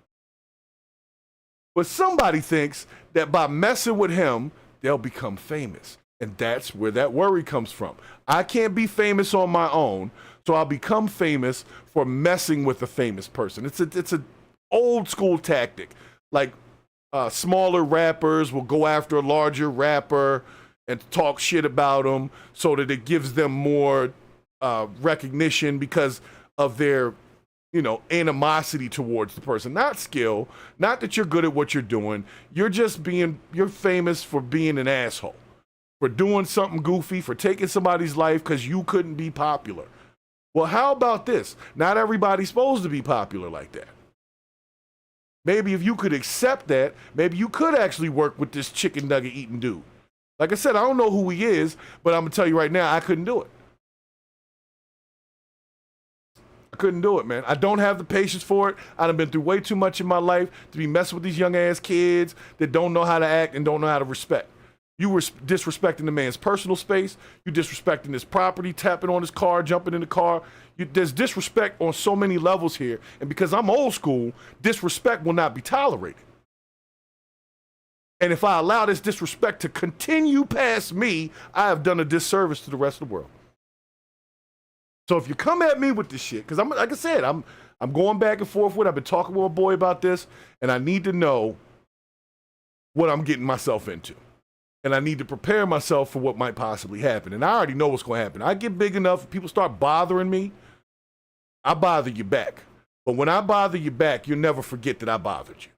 But somebody thinks that by messing with him, they'll become famous. And that's where that worry comes from. I can't be famous on my own, so I'll become famous for messing with a famous person. It's a old school tactic. Like smaller rappers will go after a larger rapper and talk shit about them so that it gives them more recognition because of their, animosity towards the person. Not skill, not that you're good at what you're doing. You're famous for being an asshole, for doing something goofy, for taking somebody's life because you couldn't be popular. Well, how about this? Not everybody's supposed to be popular like that. Maybe if you could accept that, maybe you could actually work with this chicken nugget eating dude. Like I said, I don't know who he is, but I'm going to tell you right now, I couldn't do it. I couldn't do it, man. I don't have the patience for it. I've been through way too much in my life to be messing with these young-ass kids that don't know how to act and don't know how to respect. You were disrespecting the man's personal space. You disrespecting his property, tapping on his car, jumping in the car. There's disrespect on so many levels here. And because I'm old school, disrespect will not be tolerated. And if I allow this disrespect to continue past me, I have done a disservice to the rest of the world. So if you come at me with this shit, because like I said, I'm going back and forth with, I've been talking with a boy about this, and I need to know what I'm getting myself into. And I need to prepare myself for what might possibly happen. And I already know what's going to happen. I get big enough, people start bothering me, I bother you back. But when I bother you back, you'll never forget that I bothered you.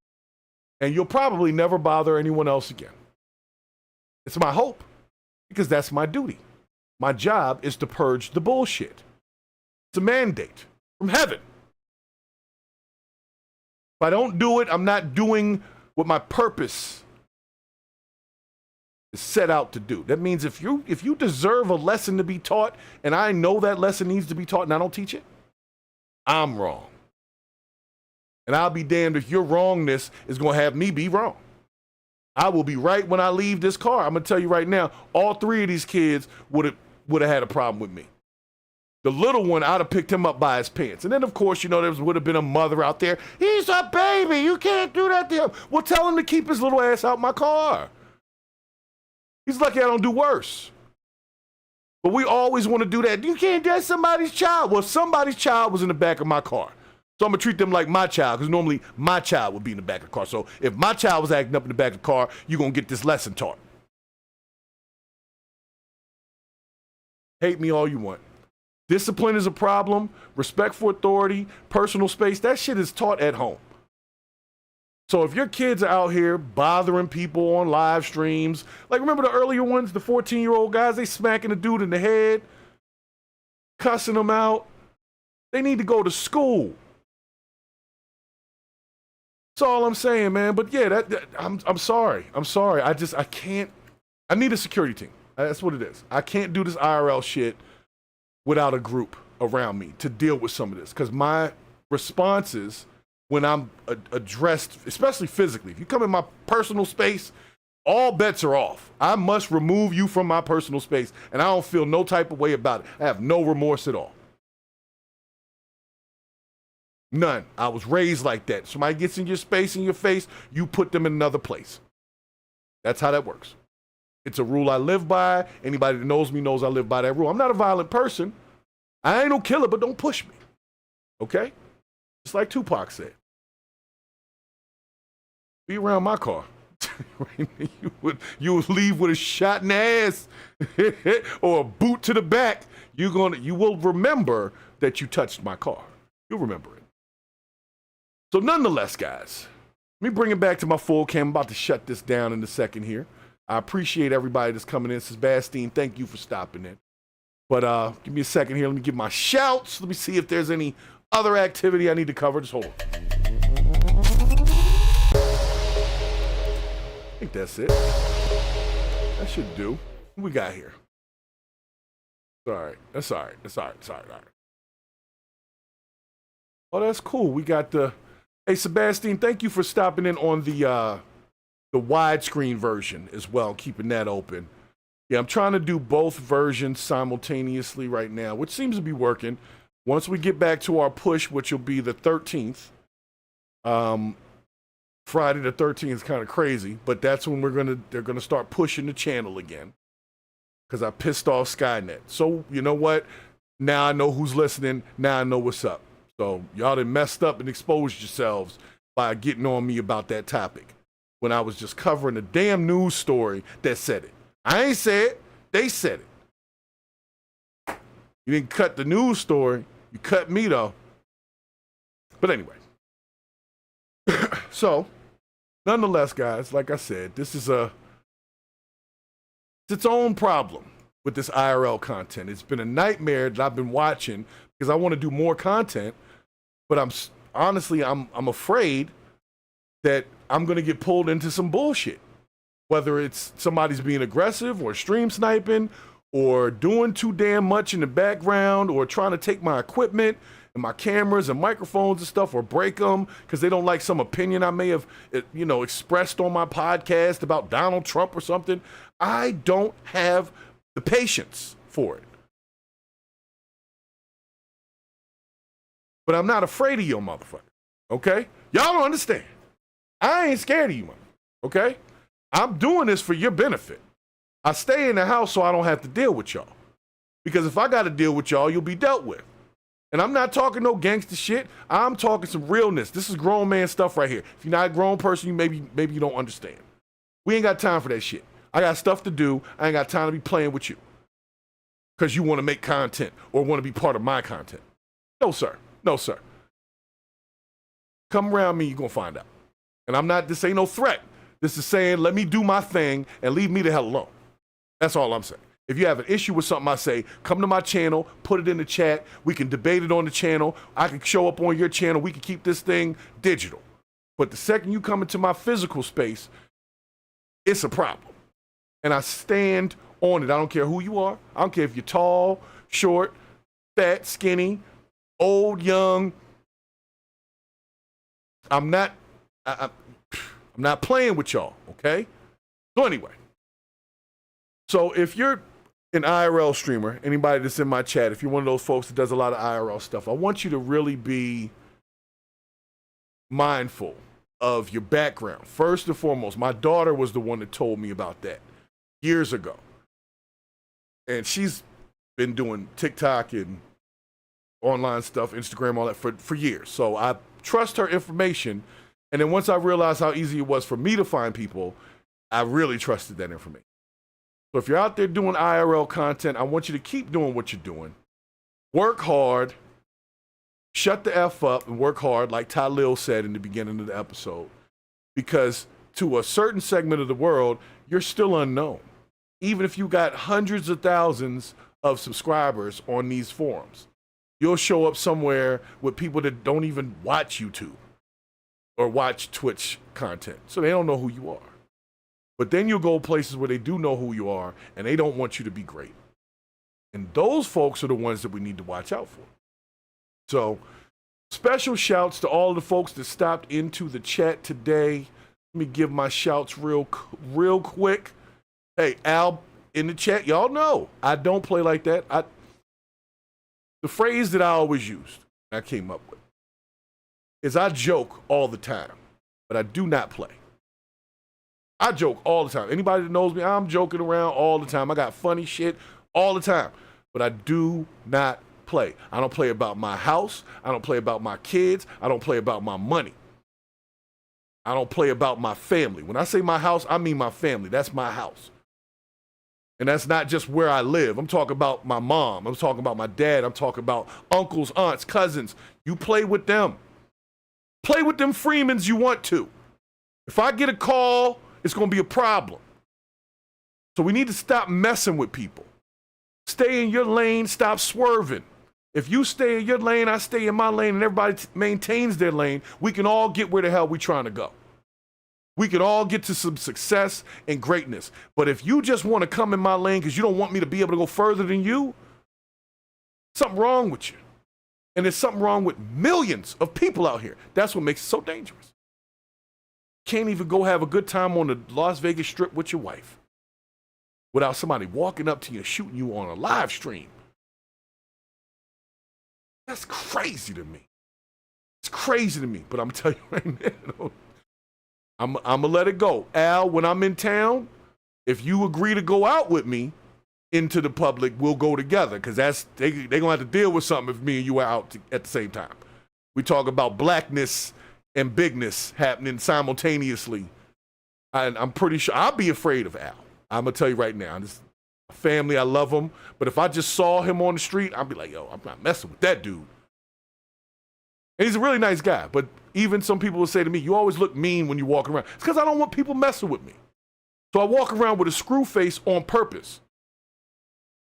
And you'll probably never bother anyone else again. It's my hope, because that's my duty. My job is to purge the bullshit. It's a mandate from heaven. If I don't do it, I'm not doing what my purpose is set out to do. That means if you deserve a lesson to be taught, and I know that lesson needs to be taught and I don't teach it, I'm wrong. And I'll be damned if your wrongness is going to have me be wrong. I will be right when I leave this car. I'm going to tell you right now, all 3 of these kids would have had a problem with me. The little one, I'd have picked him up by his pants. And then, of course, there would have been a mother out there. He's a baby. You can't do that to him. Well, tell him to keep his little ass out my car. He's lucky I don't do worse. But we always want to do that. You can't, that's somebody's child. Well, somebody's child was in the back of my car. So I'm going to treat them like my child, because normally my child would be in the back of the car. So if my child was acting up in the back of the car, you're going to get this lesson taught. Hate me all you want. Discipline is a problem. Respect for authority, personal space, that shit is taught at home. So if your kids are out here bothering people on live streams, like remember the earlier ones, the 14-year-old guys, they smacking a dude in the head, cussing them out. They need to go to school. That's all I'm saying, man. But yeah, I'm sorry. I can't. I need a security team. That's what it is. I can't do this IRL shit without a group around me to deal with some of this. Because my responses when I'm addressed, especially physically, if you come in my personal space, all bets are off. I must remove you from my personal space. And I don't feel no type of way about it. I have no remorse at all. None. I was raised like that. Somebody gets in your space, in your face, you put them in another place. That's how that works. It's a rule I live by. Anybody that knows me knows I live by that rule. I'm not a violent person. I ain't no killer, but don't push me. Okay? Just like Tupac said. Be around my car. you would leave with a shot in the ass or a boot to the back. You will remember that you touched my car. You'll remember it. So nonetheless, guys, let me bring it back to my full cam. I'm about to shut this down in a second here. I appreciate everybody that's coming in. Sebastian, thank you for stopping in. But give me a second here. Let me give my shouts. Let me see if there's any other activity I need to cover. Just hold on. I think that's it. That should do. What we got here? All right. That's all right. That's all right. That's all right. All right. Oh, that's cool. We got the... Hey, Sebastian, thank you for stopping in on the widescreen version as well, keeping that open. Yeah, I'm trying to do both versions simultaneously right now, which seems to be working. Once we get back to our push, which will be the 13th, Friday the 13th is kind of crazy, but that's when they're gonna start pushing the channel again because I pissed off Skynet. So you know what? Now I know who's listening. Now I know what's up. So y'all done messed up and exposed yourselves by getting on me about that topic when I was just covering a damn news story that said it. I ain't say it. They said it. You didn't cut the news story. You cut me, though. But anyway. So, nonetheless, guys, like I said, this is it's its own problem with this IRL content. It's been a nightmare that I've been watching because I want to do more content. But I'm afraid that I'm going to get pulled into some bullshit. Whether it's somebody's being aggressive or stream sniping or doing too damn much in the background or trying to take my equipment and my cameras and microphones and stuff or break them because they don't like some opinion I may have, expressed on my podcast about Donald Trump or something. I don't have the patience for it. But I'm not afraid of your motherfucker, okay? Y'all don't understand. I ain't scared of you, okay? I'm doing this for your benefit. I stay in the house so I don't have to deal with y'all. Because if I got to deal with y'all, you'll be dealt with. And I'm not talking no gangster shit. I'm talking some realness. This is grown man stuff right here. If you're not a grown person, you maybe you don't understand. We ain't got time for that shit. I got stuff to do. I ain't got time to be playing with you. Because you want to make content or want to be part of my content. No, sir. No, sir. Come around me, you're going to find out. And this ain't no threat. This is saying, let me do my thing and leave me the hell alone. That's all I'm saying. If you have an issue with something I say, come to my channel, put it in the chat. We can debate it on the channel. I can show up on your channel. We can keep this thing digital. But the second you come into my physical space, it's a problem. And I stand on it. I don't care who you are. I don't care if you're tall, short, fat, skinny, old, young. I'm not playing with y'all, okay? So anyway, so if you're an IRL streamer, anybody that's in my chat, if you're one of those folks that does a lot of IRL stuff, I want you to really be mindful of your background. First and foremost, my daughter was the one that told me about that years ago. And she's been doing TikTok and online stuff, Instagram, all that for years. So I trust her information. And then once I realized how easy it was for me to find people, I really trusted that information. So if you're out there doing IRL content, I want you to keep doing what you're doing. Work hard. Shut the F up and work hard, like Talil said in the beginning of the episode. Because to a certain segment of the world, you're still unknown. Even if you got hundreds of thousands of subscribers on these forums. You'll show up somewhere with people that don't even watch YouTube or watch Twitch content. So they don't know who you are. But then you'll go places where they do know who you are and they don't want you to be great. And those folks are the ones that we need to watch out for. So special shouts to all of the folks that stopped into the chat today. Let me give my shouts real quick. Hey, Al in the chat, y'all know I don't play like that. The phrase that I always used, I came up with, is I joke all the time, but I do not play. I joke all the time. Anybody that knows me, I'm joking around all the time. I got funny shit all the time, but I do not play. I don't play about my house. I don't play about my kids. I don't play about my money. I don't play about my family. When I say my house, I mean my family. That's my house. And that's not just where I live. I'm talking about my mom. I'm talking about my dad. I'm talking about uncles, aunts, cousins. You play with them. Play with them Freemans you want to. If I get a call, it's going to be a problem. So we need to stop messing with people. Stay in your lane. Stop swerving. If you stay in your lane, I stay in my lane, and everybody maintains their lane, we can all get where the hell we're trying to go. We can all get to some success and greatness. But if you just want to come in my lane because you don't want me to be able to go further than you, something wrong with you. And there's something wrong with millions of people out here. That's what makes it so dangerous. Can't even go have a good time on the Las Vegas Strip with your wife without somebody walking up to you and shooting you on a live stream. That's crazy to me. It's crazy to me, but I'm telling you right now, I'm going to let it go. Al, when I'm in town, if you agree to go out with me into the public, we'll go together, because they're going to have to deal with something if me and you are out at the same time. We talk about blackness and bigness happening simultaneously. And I'm pretty sure I'll be afraid of Al. I'm going to tell you right now. This family, I love him. But if I just saw him on the street, I'd be like, yo, I'm not messing with that dude. And he's a really nice guy. But even some people will say to me, you always look mean when you walk around. It's because I don't want people messing with me. So I walk around with a screw face on purpose,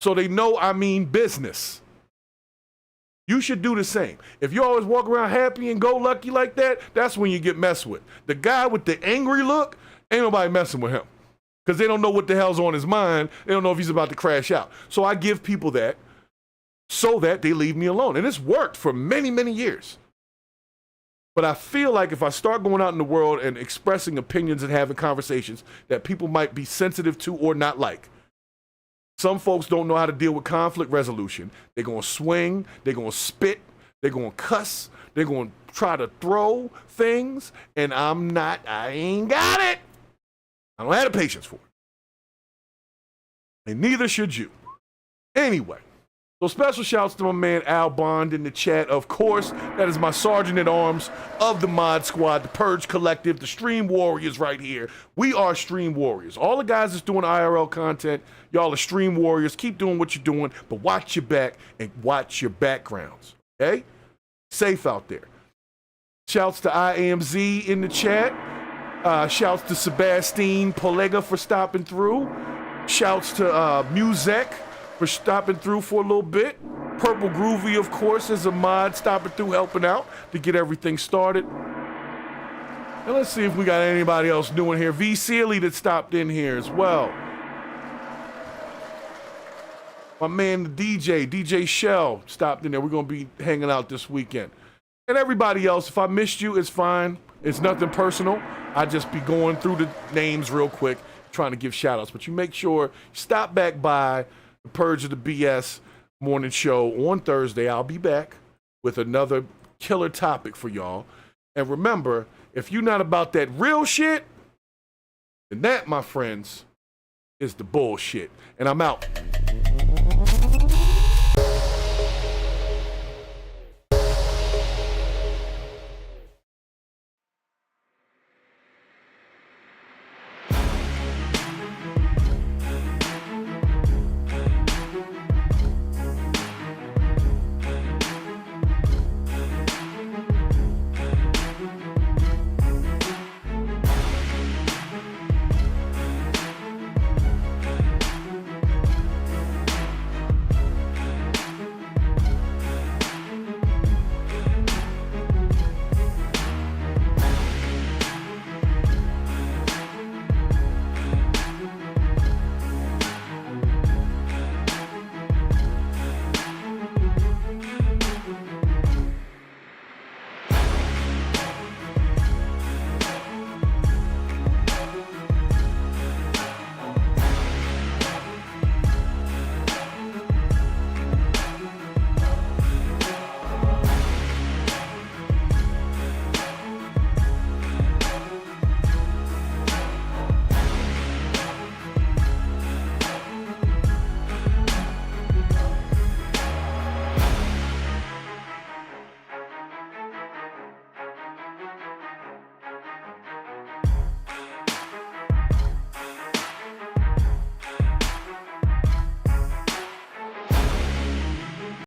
so they know I mean business. You should do the same. If you always walk around happy and go lucky like that, that's when you get messed with. The guy with the angry look, ain't nobody messing with him, because they don't know what the hell's on his mind. They don't know if he's about to crash out. So I give people that so that they leave me alone. And it's worked for many, many years. But I feel like if I start going out in the world and expressing opinions and having conversations that people might be sensitive to or not like, some folks don't know how to deal with conflict resolution. They're going to swing, they're going to spit, they're going to cuss, they're going to try to throw things, and I ain't got it. I don't have the patience for it. And neither should you. Anyway, so special shouts to my man Al Bond in the chat. Of course, that is my sergeant at arms of the Mod Squad, the Purge Collective, the Stream Warriors right here. We are Stream Warriors. All the guys that's doing IRL content, y'all are Stream Warriors. Keep doing what you're doing, but watch your back and watch your backgrounds, okay? Safe out there. Shouts to IAMZ in the chat. Shouts to Sebastian Polega for stopping through. Shouts to Muzek for stopping through for a little bit. Purple Groovy, of course, is a mod stopping through, helping out to get everything started. And let's see if we got anybody else new in here. V. Sealy that stopped in here as well. My man, the DJ Shell, stopped in there. We're going to be hanging out this weekend. And everybody else, if I missed you, it's fine. It's nothing personal. I just be going through the names real quick, trying to give shout outs. But you make sure you stop back by the Purge of the BS morning show on Thursday. I'll be back with another killer topic for y'all. And remember, if you're not about that real shit, then that, my friends, is the bullshit. And I'm out.